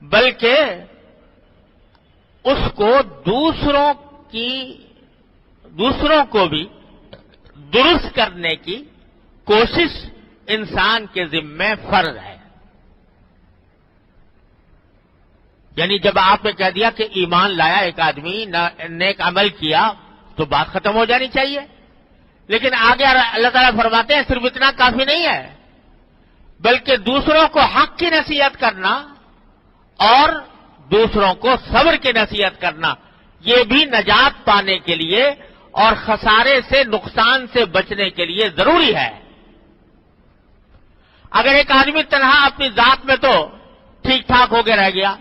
[SPEAKER 1] بلکہ اس کو دوسروں کو بھی درست کرنے کی کوشش انسان کے ذمہ فرض ہے۔ یعنی جب آپ نے کہہ دیا کہ ایمان لایا ایک آدمی، نیک عمل کیا تو بات ختم ہو جانی چاہیے، لیکن آگے اللہ تعالیٰ فرماتے ہیں صرف اتنا کافی نہیں ہے، بلکہ دوسروں کو حق کی نصیحت کرنا اور دوسروں کو صبر کی نصیحت کرنا، یہ بھی نجات پانے کے لیے اور خسارے سے، نقصان سے بچنے کے لیے ضروری ہے۔ اگر ایک آدمی تنہا اپنی ذات میں تو ٹھیک ٹھاک ہو کے رہ گیا،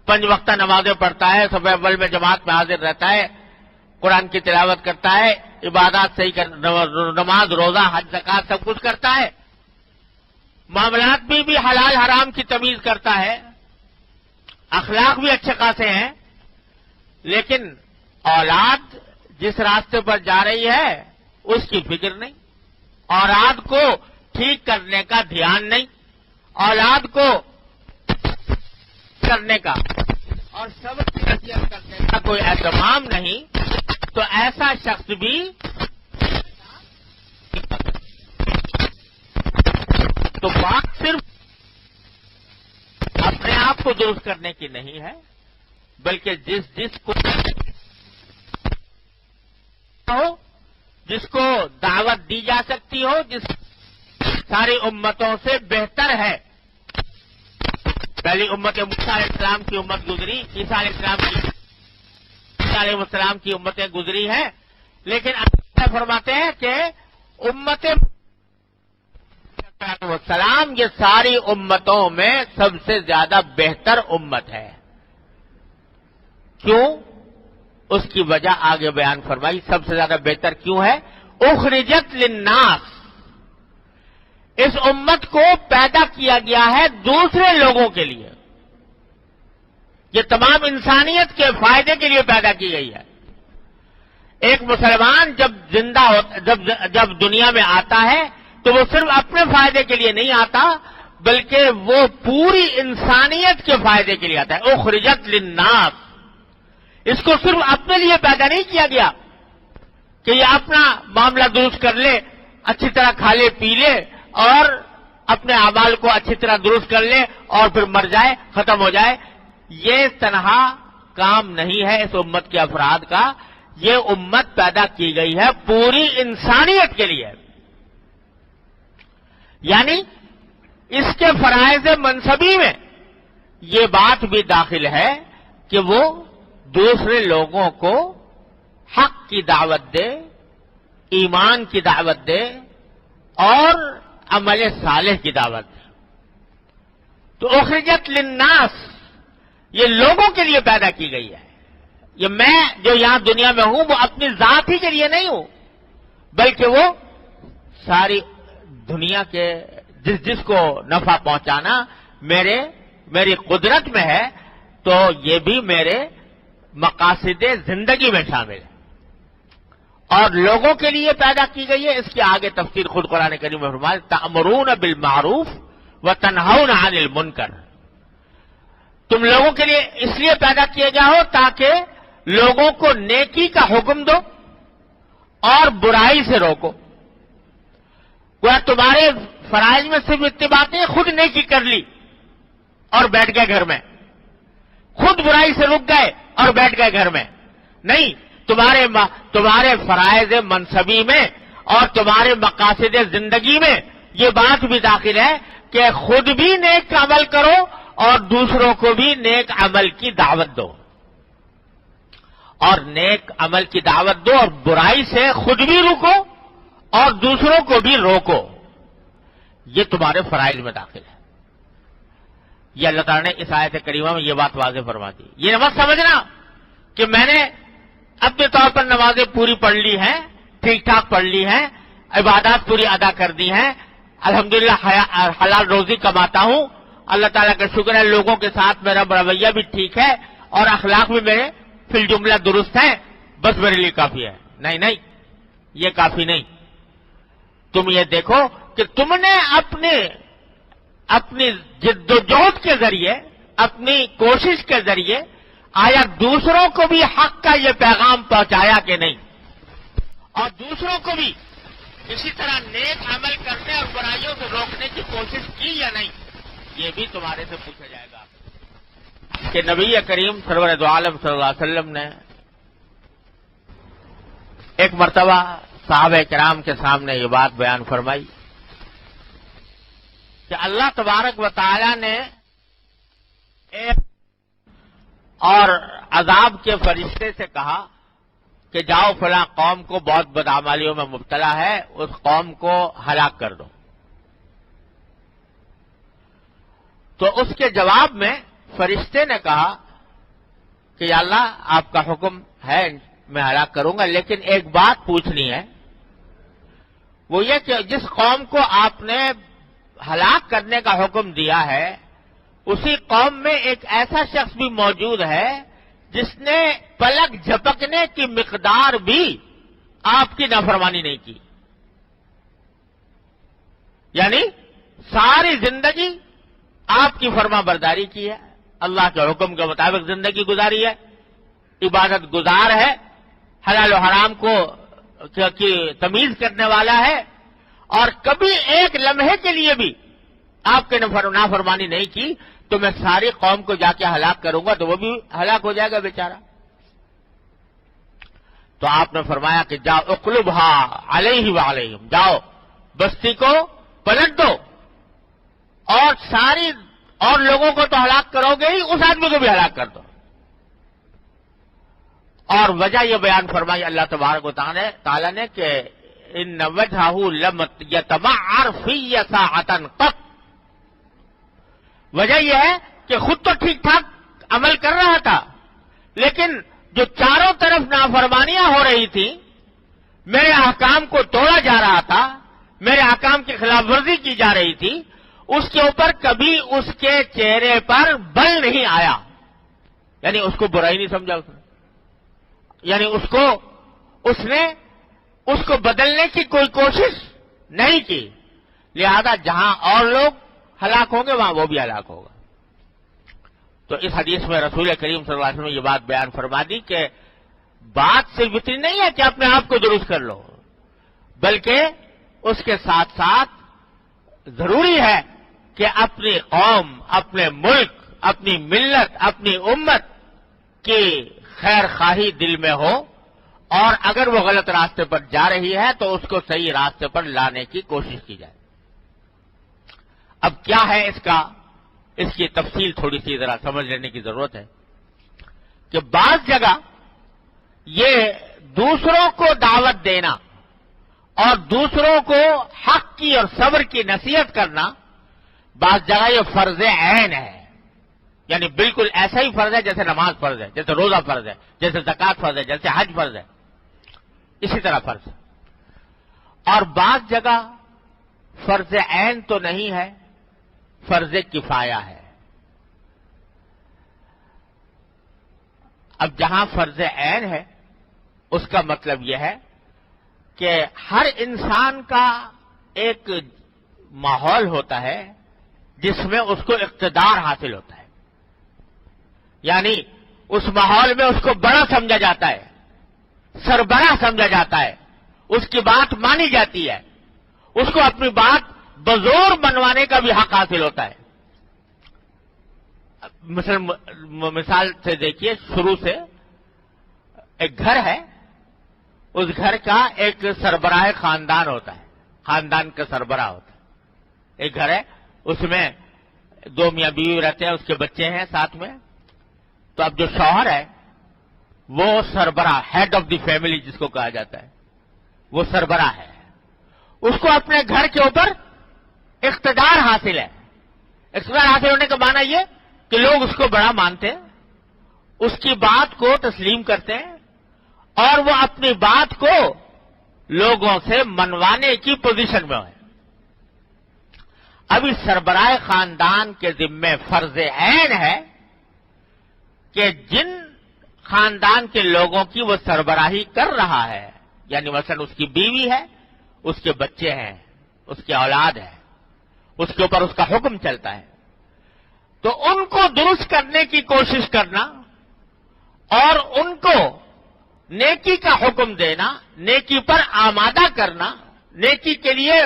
[SPEAKER 1] 5 وقتہ نمازیں پڑھتا ہے، صف اول میں جماعت میں حاضر رہتا ہے، قرآن کی تلاوت کرتا ہے، عبادات صحیح نماز روزہ حج زکات سب کچھ کرتا ہے، معاملات بھی حلال حرام کی تمیز کرتا ہے، اخلاق بھی اچھے خاصے ہیں، لیکن اولاد جس راستے پر جا رہی ہے اس کی فکر نہیں، اولاد کو ٹھیک کرنے کا دھیان نہیں، اولاد کو کرنے کا اور صبر کی نصیحت کرنے کا کوئی اہتمام نہیں، تو ایسا شخص بھی تو بات صرف اپنے آپ کو درست کرنے کی نہیں ہے، بلکہ جس کو دعوت دی جا سکتی ہو، جس ساری امتوں سے بہتر ہے۔ پہلی امت موسیٰ علیہ السلام کی امت گزری، عیسیٰ علیہ السلام کی امتیں گزری ہیں، لیکن اللہ فرماتے ہیں کہ امت السلام یہ ساری امتوں میں سب سے زیادہ بہتر امت ہے۔ کیوں؟ اس کی وجہ آگے بیان فرمائی۔ سب سے زیادہ بہتر کیوں ہے؟ اخرجت للناس، اس امت کو پیدا کیا گیا ہے دوسرے لوگوں کے لیے، یہ تمام انسانیت کے فائدے کے لیے پیدا کی گئی ہے۔ ایک مسلمان جب دنیا میں آتا ہے تو وہ صرف اپنے فائدے کے لیے نہیں آتا، بلکہ وہ پوری انسانیت کے فائدے کے لیے آتا ہے۔ اخرجت للناس، اس کو صرف اپنے لیے پیدا نہیں کیا گیا کہ یہ اپنا معاملہ درست کر لے، اچھی طرح کھا لے پی لے اور اپنے اعمال کو اچھی طرح درست کر لے اور پھر مر جائے، ختم ہو جائے۔ یہ تنہا کام نہیں ہے اس امت کے افراد کا، یہ امت پیدا کی گئی ہے پوری انسانیت کے لیے، یعنی اس کے فرائض منصبی میں یہ بات بھی داخل ہے کہ وہ دوسرے لوگوں کو حق کی دعوت دے، ایمان کی دعوت دے اور عمل صالح کی دعوت دے۔ تو اخرجت للناس یہ لوگوں کے لیے پیدا کی گئی ہے۔ یہ میں جو یہاں دنیا میں ہوں وہ اپنی ذات ہی کے لیے نہیں ہوں، بلکہ وہ ساری دنیا کے جس کو نفع پہنچانا میری قدرت میں ہے، تو یہ بھی میرے مقاصد زندگی میں شامل ہے اور لوگوں کے لیے پیدا کی گئی ہے۔ اس کی آگے تفسیر خود قرآن کریم میں فرمایا تأمرون بالمعروف وتنہون عن المنکر، تم لوگوں کے لیے اس لیے پیدا کیے گئے ہو تاکہ لوگوں کو نیکی کا حکم دو اور برائی سے روکو۔ وہ تمہارے فرائض میں صرف اتباع نہیں، خود نیکی کر لی اور بیٹھ گئے گھر میں، خود برائی سے رک گئے اور بیٹھ گئے گھر میں، نہیں، تمہارے فرائض منصبی میں اور تمہارے مقاصد زندگی میں یہ بات بھی داخل ہے کہ خود بھی نیک عمل کرو اور دوسروں کو بھی نیک عمل کی دعوت دو، اور نیک عمل کی دعوت دو اور برائی سے خود بھی رکو اور دوسروں کو بھی روکو۔ یہ تمہارے فرائض میں داخل ہے۔ یہ اللہ تعالیٰ نے اس آیت کریمہ میں یہ بات واضح فرما دی۔ یہ مت سمجھنا کہ میں نے اپنے طور پر نمازیں پوری پڑھ لی ہیں، ٹھیک ٹھاک پڑھ لی ہیں، عبادات پوری ادا کر دی ہیں، الحمدللہ حلال روزی کماتا ہوں، اللہ تعالیٰ کا شکر ہے، لوگوں کے ساتھ میرا رویہ بھی ٹھیک ہے اور اخلاق بھی میرے فی الجملہ درست ہیں، بس میرے لیے کافی ہے۔ نہیں، یہ کافی نہیں۔ تم یہ دیکھو کہ تم نے اپنی جد و جہد کے ذریعے، اپنی کوشش کے ذریعے آیا دوسروں کو بھی حق کا یہ پیغام پہنچایا کہ نہیں، اور دوسروں کو بھی اسی طرح نیک عمل کرنے اور برائیوں سے روکنے کی کوشش کی یا نہیں، یہ بھی تمہارے سے پوچھا جائے گا۔ کہ نبی کریم سرور دو عالم صلی اللہ علیہ وسلم نے ایک مرتبہ صحابہ کرام کے سامنے یہ بات بیان فرمائی کہ اللہ تبارک و تعالی نے ایک اور عذاب کے فرشتے سے کہا کہ جاؤ فلاں قوم کو بہت بدعمالیوں میں مبتلا ہے، اس قوم کو ہلاک کر دو۔ تو اس کے جواب میں فرشتے نے کہا کہ یا اللہ آپ کا حکم ہے، میں ہلاک کروں گا، لیکن ایک بات پوچھنی ہے، وہ یہ کہ جس قوم کو آپ نے ہلاک کرنے کا حکم دیا ہے اسی قوم میں ایک ایسا شخص بھی موجود ہے جس نے پلک جھپکنے کی مقدار بھی آپ کی نافرمانی نہیں کی، یعنی ساری زندگی آپ کی فرما برداری کی ہے، اللہ کے حکم کے مطابق زندگی گزاری ہے، عبادت گزار ہے، حلال و حرام کو کی تمیز کرنے والا ہے، اور کبھی ایک لمحے کے لیے بھی آپ کے نافرمانی نہیں کی، تو میں ساری قوم کو جا کے ہلاک کروں گا تو وہ بھی ہلاک ہو جائے گا بیچارہ۔ تو آپ نے فرمایا کہ جاؤ اقلبھا علیہ وعلیہم، جاؤ بستی کو پلٹ دو اور لوگوں کو تو ہلاک کرو گے ہی، اس آدمی کو بھی ہلاک کر دو۔ اور وجہ یہ بیان فرمائی اللہ تبارک و تعالی نے کہ ان وجہہ لم یتمعر فی ساعۃ قط، وجہ یہ ہے کہ خود تو ٹھیک ٹھاک عمل کر رہا تھا، لیکن جو چاروں طرف نافرمانیاں ہو رہی تھیں میرے احکام کو توڑا جا رہا تھا، میرے احکام کی خلاف ورزی کی جا رہی تھی، اس کے اوپر کبھی اس کے چہرے پر بل نہیں آیا، یعنی اس کو برائی نہیں سمجھا اس نے، یعنی اس کو بدلنے کی کوئی کوشش نہیں کی، لہذا جہاں اور لوگ ہلاک ہوں گے وہاں وہ بھی ہلاک ہوگا۔ تو اس حدیث میں رسول کریم صلی اللہ علیہ وسلم نے یہ بات بیان فرما دی کہ بات صرف اتنی نہیں ہے کہ اپنے آپ کو درست کر لو، بلکہ اس کے ساتھ ساتھ ضروری ہے کہ اپنی قوم، اپنے ملک، اپنی ملت، اپنی امت کی خیر خواہی دل میں ہو، اور اگر وہ غلط راستے پر جا رہی ہے تو اس کو صحیح راستے پر لانے کی کوشش کی جائے۔ اب کیا ہے اس کی تفصیل تھوڑی سی ذرا سمجھ لینے کی ضرورت ہے کہ بعض جگہ یہ دوسروں کو دعوت دینا اور دوسروں کو حق کی اور صبر کی نصیحت کرنا، بعض جگہ یہ فرض عین ہے، یعنی بالکل ایسا ہی فرض ہے جیسے نماز فرض ہے، جیسے روزہ فرض ہے، جیسے زکوٰۃ فرض ہے، جیسے حج فرض ہے، اسی طرح فرض ہے۔ اور بعض جگہ فرض عین تو نہیں ہے، فرض کفایہ ہے۔ اب جہاں فرض عین ہے اس کا مطلب یہ ہے کہ ہر انسان کا ایک ماحول ہوتا ہے جس میں اس کو اقتدار حاصل ہوتا ہے، یعنی اس ماحول میں اس کو بڑا سمجھا جاتا ہے، سربراہ سمجھا جاتا ہے، اس کی بات مانی جاتی ہے، اس کو اپنی بات بزور منوانے کا بھی حق حاصل ہوتا ہے۔ مثال سے دیکھیے، شروع سے ایک گھر ہے، اس گھر کا ایک سربراہ خاندان ہوتا ہے، خاندان کا سربراہ ہوتا ہے۔ ایک گھر ہے، اس میں دو میاں بیوی رہتے ہیں، اس کے بچے ہیں ساتھ میں۔ تو اب جو شوہر ہے وہ سربراہ، ہیڈ آف دی فیملی جس کو کہا جاتا ہے، وہ سربراہ ہے، اس کو اپنے گھر کے اوپر اقتدار حاصل ہے۔ اقتدار حاصل ہونے کا معنی یہ کہ لوگ اس کو بڑا مانتے ہیں، اس کی بات کو تسلیم کرتے ہیں، اور وہ اپنی بات کو لوگوں سے منوانے کی پوزیشن میں ہے۔ اب اس سربراہ خاندان کے ذمے فرض عین ہے کہ جن خاندان کے لوگوں کی وہ سربراہی کر رہا ہے، یعنی مثلا اس کی بیوی ہے، اس کے بچے ہیں، اس کی اولاد ہے، اس کے اوپر اس کا حکم چلتا ہے، تو ان کو درست کرنے کی کوشش کرنا اور ان کو نیکی کا حکم دینا، نیکی پر آمادہ کرنا، نیکی کے لیے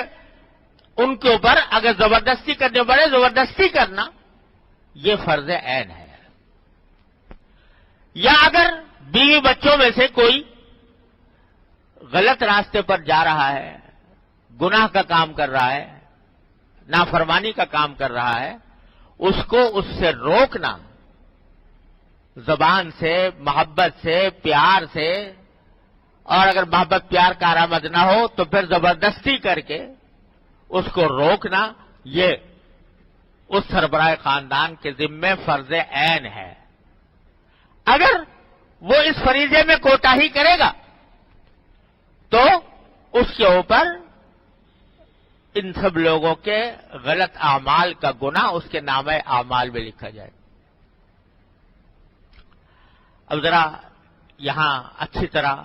[SPEAKER 1] ان کے اوپر اگر زبردستی کرنے پڑے زبردستی کرنا، یہ فرض عین ہے۔ یا اگر بیوی بچوں میں سے کوئی غلط راستے پر جا رہا ہے، گناہ کا کام کر رہا ہے، نافرمانی کا کام کر رہا ہے، اس کو اس سے روکنا، زبان سے، محبت سے، پیار سے، اور اگر محبت پیار کارآمد نہ ہو تو پھر زبردستی کر کے اس کو روکنا، یہ اس سربراہ خاندان کے ذمے فرض عین ہے۔ اگر وہ اس فریضے میں کوتاہی کرے گا تو اس کے اوپر ان سب لوگوں کے غلط اعمال کا گناہ اس کے نامہ اعمال میں لکھا جائے۔ اب ذرا یہاں اچھی طرح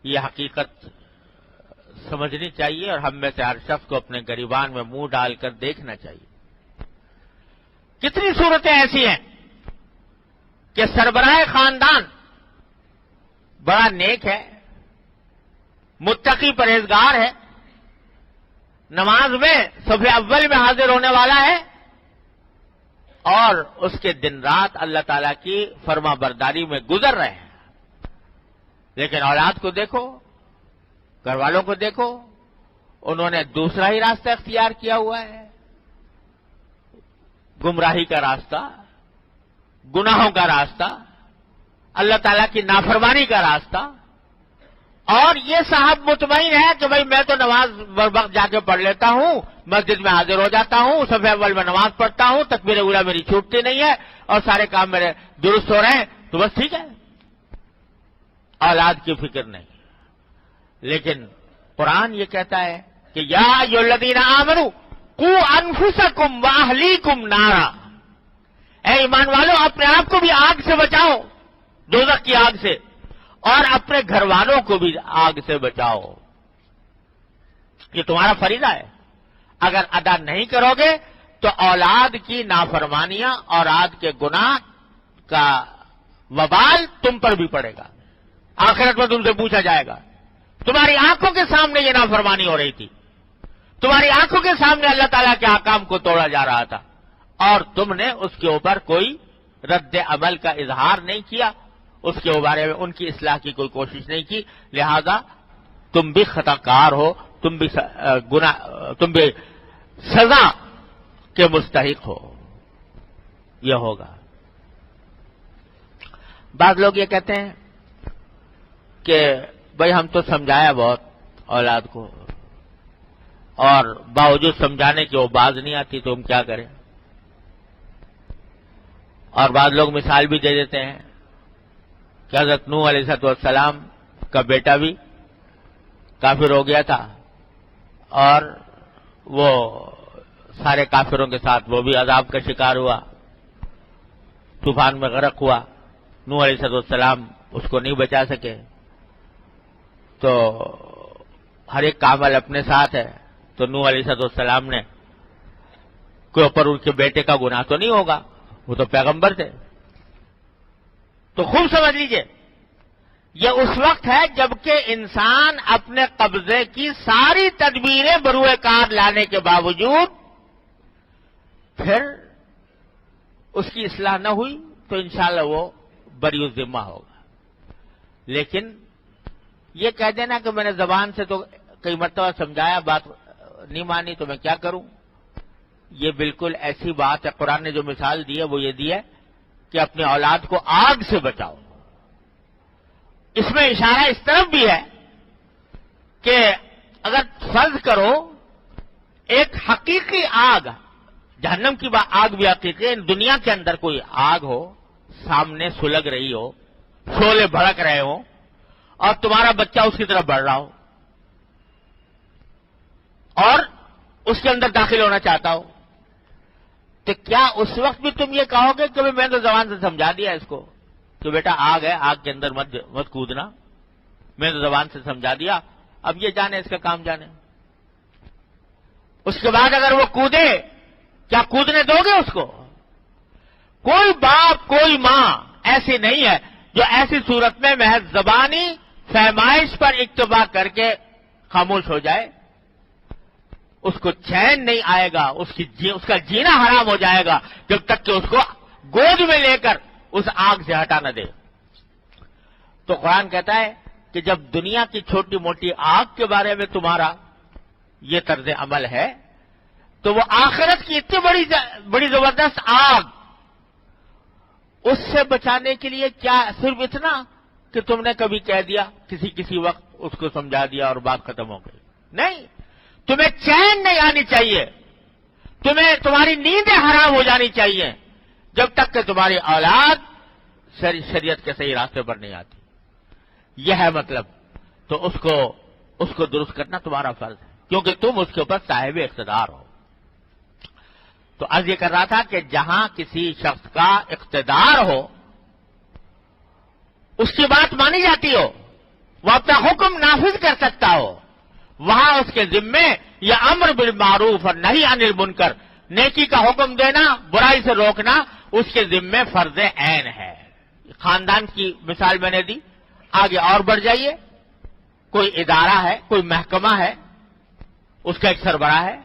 [SPEAKER 1] یہ حقیقت سمجھنی چاہیے اور ہم میں سے ہر شخص کو اپنے گریبان میں منہ ڈال کر دیکھنا چاہیے۔ کتنی صورتیں ایسی ہیں کہ سربراہ خاندان بڑا نیک ہے، متقی پرہیزگار ہے، نماز میں صف اول میں حاضر ہونے والا ہے، اور اس کے دن رات اللہ تعالیٰ کی فرما برداری میں گزر رہے ہیں، لیکن اولاد کو دیکھو، گھر والوں کو دیکھو، انہوں نے دوسرا ہی راستہ اختیار کیا ہوا ہے، گمراہی کا راستہ، گناہوں کا راستہ، اللہ تعالیٰ کی نافرمانی کا راستہ، اور یہ صاحب مطمئن ہے کہ بھائی میں تو نماز بر وقت جا کے پڑھ لیتا ہوں، مسجد میں حاضر ہو جاتا ہوں، صف اول میں نماز پڑھتا ہوں، تکبیر اولیٰ میری چھوٹتی نہیں ہے، اور سارے کام میرے درست ہو رہے ہیں، تو بس ٹھیک ہے، اولاد کی فکر نہیں۔ لیکن قرآن یہ کہتا ہے کہ یا ایھا الذین آمنوا قوا انفسکم واہلیکم نارا، اے ایمان والو اپنے آپ کو بھی آگ سے بچاؤ، دوزخ کی آگ سے، اور اپنے گھر والوں کو بھی آگ سے بچاؤ۔ یہ تمہارا فریضہ ہے، اگر ادا نہیں کرو گے تو اولاد کی نافرمانیاں، اولاد کے گناہ کا وبال تم پر بھی پڑے گا، آخرت میں تم سے پوچھا جائے گا۔ تمہاری آنکھوں کے سامنے یہ نافرمانی ہو رہی تھی، تمہاری آنکھوں کے سامنے اللہ تعالیٰ کے احکام کو توڑا جا رہا تھا، اور تم نے اس کے اوپر کوئی رد عمل کا اظہار نہیں کیا، اس کے بارے میں ان کی اصلاح کی کوئی کوشش نہیں کی، لہذا تم بھی خطا کار ہو، تم بھی سزا کے مستحق ہو، یہ ہوگا۔ بعض لوگ یہ کہتے ہیں کہ بھئی ہم تو سمجھایا بہت اولاد کو، اور باوجود سمجھانے کے وہ باز نہیں آتی، تو ہم کیا کریں؟ اور بعض لوگ مثال بھی دے دیتے ہیں کہ حضرت نوح علیہ السلام کا بیٹا بھی کافر ہو گیا تھا، اور وہ سارے کافروں کے ساتھ وہ بھی عذاب کا شکار ہوا، طوفان میں غرق ہوا، نوح علیہ السلام اس کو نہیں بچا سکے۔ تو ہر ایک کا عمل اپنے ساتھ ہے، تو نوح علیہ السلام نے کوئی اوپر ان کے بیٹے کا گناہ تو نہیں ہوگا، وہ تو پیغمبر تھے۔ تو خوب سمجھ لیجئے، یہ اس وقت ہے جبکہ انسان اپنے قبضے کی ساری تدبیریں بروئے کار لانے کے باوجود پھر اس کی اصلاح نہ ہوئی تو انشاءاللہ وہ بری الذمہ ہوگا۔ لیکن یہ کہہ دینا کہ میں نے زبان سے تو کئی مرتبہ سمجھایا، بات نہیں مانی تو میں کیا کروں، یہ بالکل ایسی بات ہے۔ قرآن نے جو مثال دی ہے وہ یہ دی ہے کہ اپنی اولاد کو آگ سے بچاؤ۔ اس میں اشارہ اس طرف بھی ہے کہ اگر فرض کرو ایک حقیقی آگ، جہنم کی آگ بھی حقیقی ہے، دنیا کے اندر کوئی آگ ہو، سامنے سلگ رہی ہو، شعلے بھڑک رہے ہوں، اور تمہارا بچہ اس کی طرف بڑھ رہا ہو اور اس کے اندر داخل ہونا چاہتا ہو، تو کیا اس وقت بھی تم یہ کہو گے کہ میں تو زبان سے سمجھا دیا اس کو کہ بیٹا آگ ہے، آگ کے اندر مت کودنا، میں تو زبان سے سمجھا دیا، اب یہ جانے اس کا کام جانے۔ اس کے بعد اگر وہ کودے، کیا کودنے دو گے اس کو؟ کوئی باپ کوئی ماں ایسی نہیں ہے جو ایسی صورت میں محض زبانی فہمائش پر اکتفا کر کے خاموش ہو جائے۔ اس کو چین نہیں آئے گا، اس کا جینا حرام ہو جائے گا جب تک کہ اس کو گود میں لے کر اس آگ سے ہٹا نہ دے۔ تو قرآن کہتا ہے کہ جب دنیا کی چھوٹی موٹی آگ کے بارے میں تمہارا یہ طرز عمل ہے، تو وہ آخرت کی اتنی بڑی زبردست آگ، اس سے بچانے کے لیے کیا صرف اتنا کہ تم نے کبھی کہہ دیا کسی وقت اس کو سمجھا دیا اور بات ختم ہو گئی؟ نہیں، تمہیں چین نہیں آنی چاہیے، تمہاری نیندیں حرام ہو جانی چاہیے جب تک کہ تمہاری اولاد شریعت کے صحیح راستے پر نہیں آتی۔ یہ ہے مطلب، تو اس کو درست کرنا تمہارا فرض ہے، کیونکہ تم اس کے اوپر صاحب اقتدار ہو۔ تو عرض یہ کر رہا تھا کہ جہاں کسی شخص کا اقتدار ہو، اس کی بات مانی جاتی ہو، وہ اپنا حکم نافذ کر سکتا ہو، وہاں اس کے ذمے یہ امر بالمعروف اور نہی عن المنکر، نیکی کا حکم دینا، برائی سے روکنا، اس کے ذمے فرض عین ہے۔ خاندان کی مثال میں نے دی، آگے اور بڑھ جائیے، کوئی ادارہ ہے، کوئی محکمہ ہے، اس کا ایک سربراہ ہے،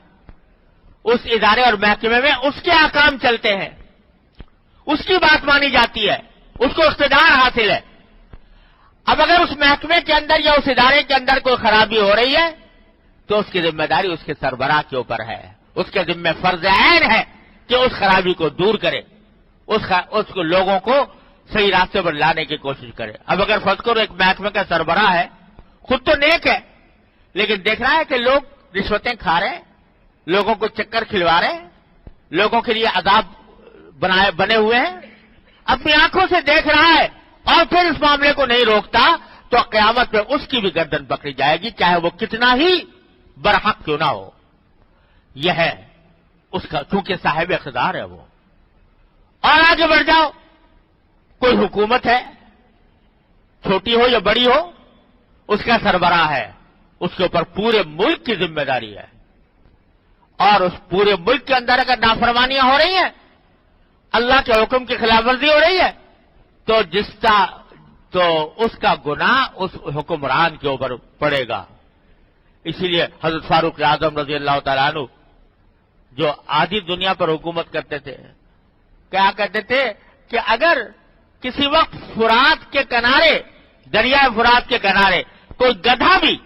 [SPEAKER 1] اس ادارے اور محکمے میں اس کے احکام چلتے ہیں، اس کی بات مانی جاتی ہے، اس کو اقتدار حاصل ہے۔ اب اگر اس محکمے کے اندر یا اس ادارے کے اندر کوئی خرابی ہو رہی ہے تو اس کی ذمہ داری اس کے سربراہ کے اوپر ہے، اس کے ذمہ فرض عین ہے کہ اس خرابی کو دور کرے، اس کو لوگوں کو صحیح راستے پر لانے کی کوشش کرے۔ اب اگر فرض کرو ایک محکمے کا سربراہ ہے، خود تو نیک ہے، لیکن دیکھ رہا ہے کہ لوگ رشوتیں کھا رہے ہیں، لوگوں کو چکر کھلوا رہے ہیں، لوگوں کے لیے عذاب بنے ہوئے ہیں، اپنی آنکھوں سے دیکھ رہا ہے اور پھر اس معاملے کو نہیں روکتا، تو قیامت میں اس کی بھی گردن پکڑی جائے گی، چاہے وہ کتنا ہی برحق کیوں نہ ہو۔ یہ ہے اس کا، چونکہ صاحب اقتدار ہے وہ۔ اور آگے بڑھ جاؤ، کوئی حکومت ہے، چھوٹی ہو یا بڑی ہو، اس کا سربراہ ہے، اس کے اوپر پورے ملک کی ذمہ داری ہے، اور اس پورے ملک کے اندر اگر نافرمانیاں ہو رہی ہیں، اللہ کے حکم کی خلاف ورزی ہو رہی ہے، تو اس کا گناہ اس حکمران کے اوپر پڑے گا۔ اسی لیے حضرت فاروق اعظم رضی اللہ تعالیٰ عنہ جو آدھی دنیا پر حکومت کرتے تھے، کیا کہتے تھے کہ اگر کسی وقت فرات کے کنارے، دریائے فرات کے کنارے کوئی گدھا بھی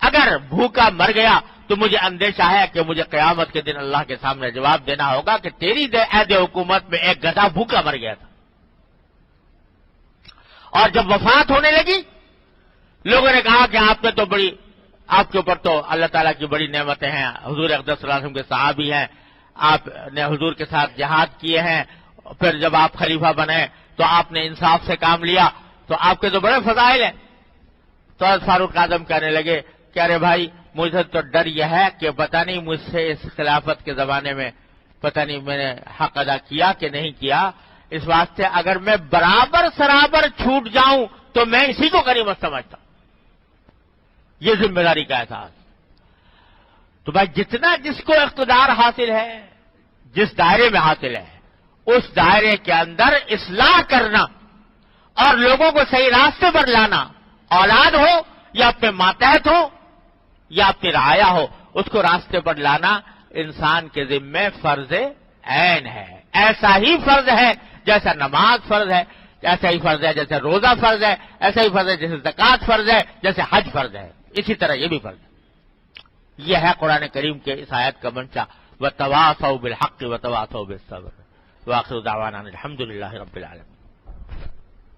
[SPEAKER 1] اگر بھوکا مر گیا تو مجھے اندیشہ ہے کہ مجھے قیامت کے دن اللہ کے سامنے جواب دینا ہوگا کہ تیری عہد حکومت میں ایک گدھا بھوکا مر گیا تھا۔ اور جب وفات ہونے لگی، لوگوں نے کہا کہ آپ کے اوپر تو اللہ تعالیٰ کی بڑی نعمتیں ہیں، حضور اقدس صلی اللہ علیہ وسلم کے صحابی ہیں، آپ نے حضور کے ساتھ جہاد کیے ہیں، پھر جب آپ خلیفہ بنے تو آپ نے انصاف سے کام لیا، تو آپ کے تو بڑے فضائل ہیں۔ تو فاروق اعظم کہنے لگے کہ ارے بھائی، مجھے تو ڈر یہ ہے کہ پتہ نہیں مجھ سے اس خلافت کے زمانے میں پتہ نہیں میں نے حق ادا کیا کہ نہیں کیا، اس واسطے اگر میں برابر سرابر چھوٹ جاؤں تو میں اسی کو غنیمت سمجھتا ہوں۔ یہ ذمہ داری کا احساس۔ تو بھائی جتنا جس کو اقتدار حاصل ہے، جس دائرے میں حاصل ہے، اس دائرے کے اندر اصلاح کرنا اور لوگوں کو صحیح راستے پر لانا، اولاد ہو یا اپنے ماتحت ہو یا اپنی رعایا ہو، اس کو راستے پر لانا انسان کے ذمے فرض عین ہے۔ ایسا ہی فرض ہے جیسا نماز فرض ہے، ایسا ہی فرض ہے جیسے روزہ فرض ہے، ایسا ہی فرض ہے جیسے زکوٰۃ فرض ہے، جیسے حج فرض ہے، اسی طرح یہ بھی فرض ہے۔ یہ ہے قرآن کریم کے اس آیت کا منشا، وَتَوَاصَوْا بِالْحَقِّ وَتَوَاصَوْا بِالصَّبْرِ۔ وآخر دعوانا الحمد للہ رب العالمین۔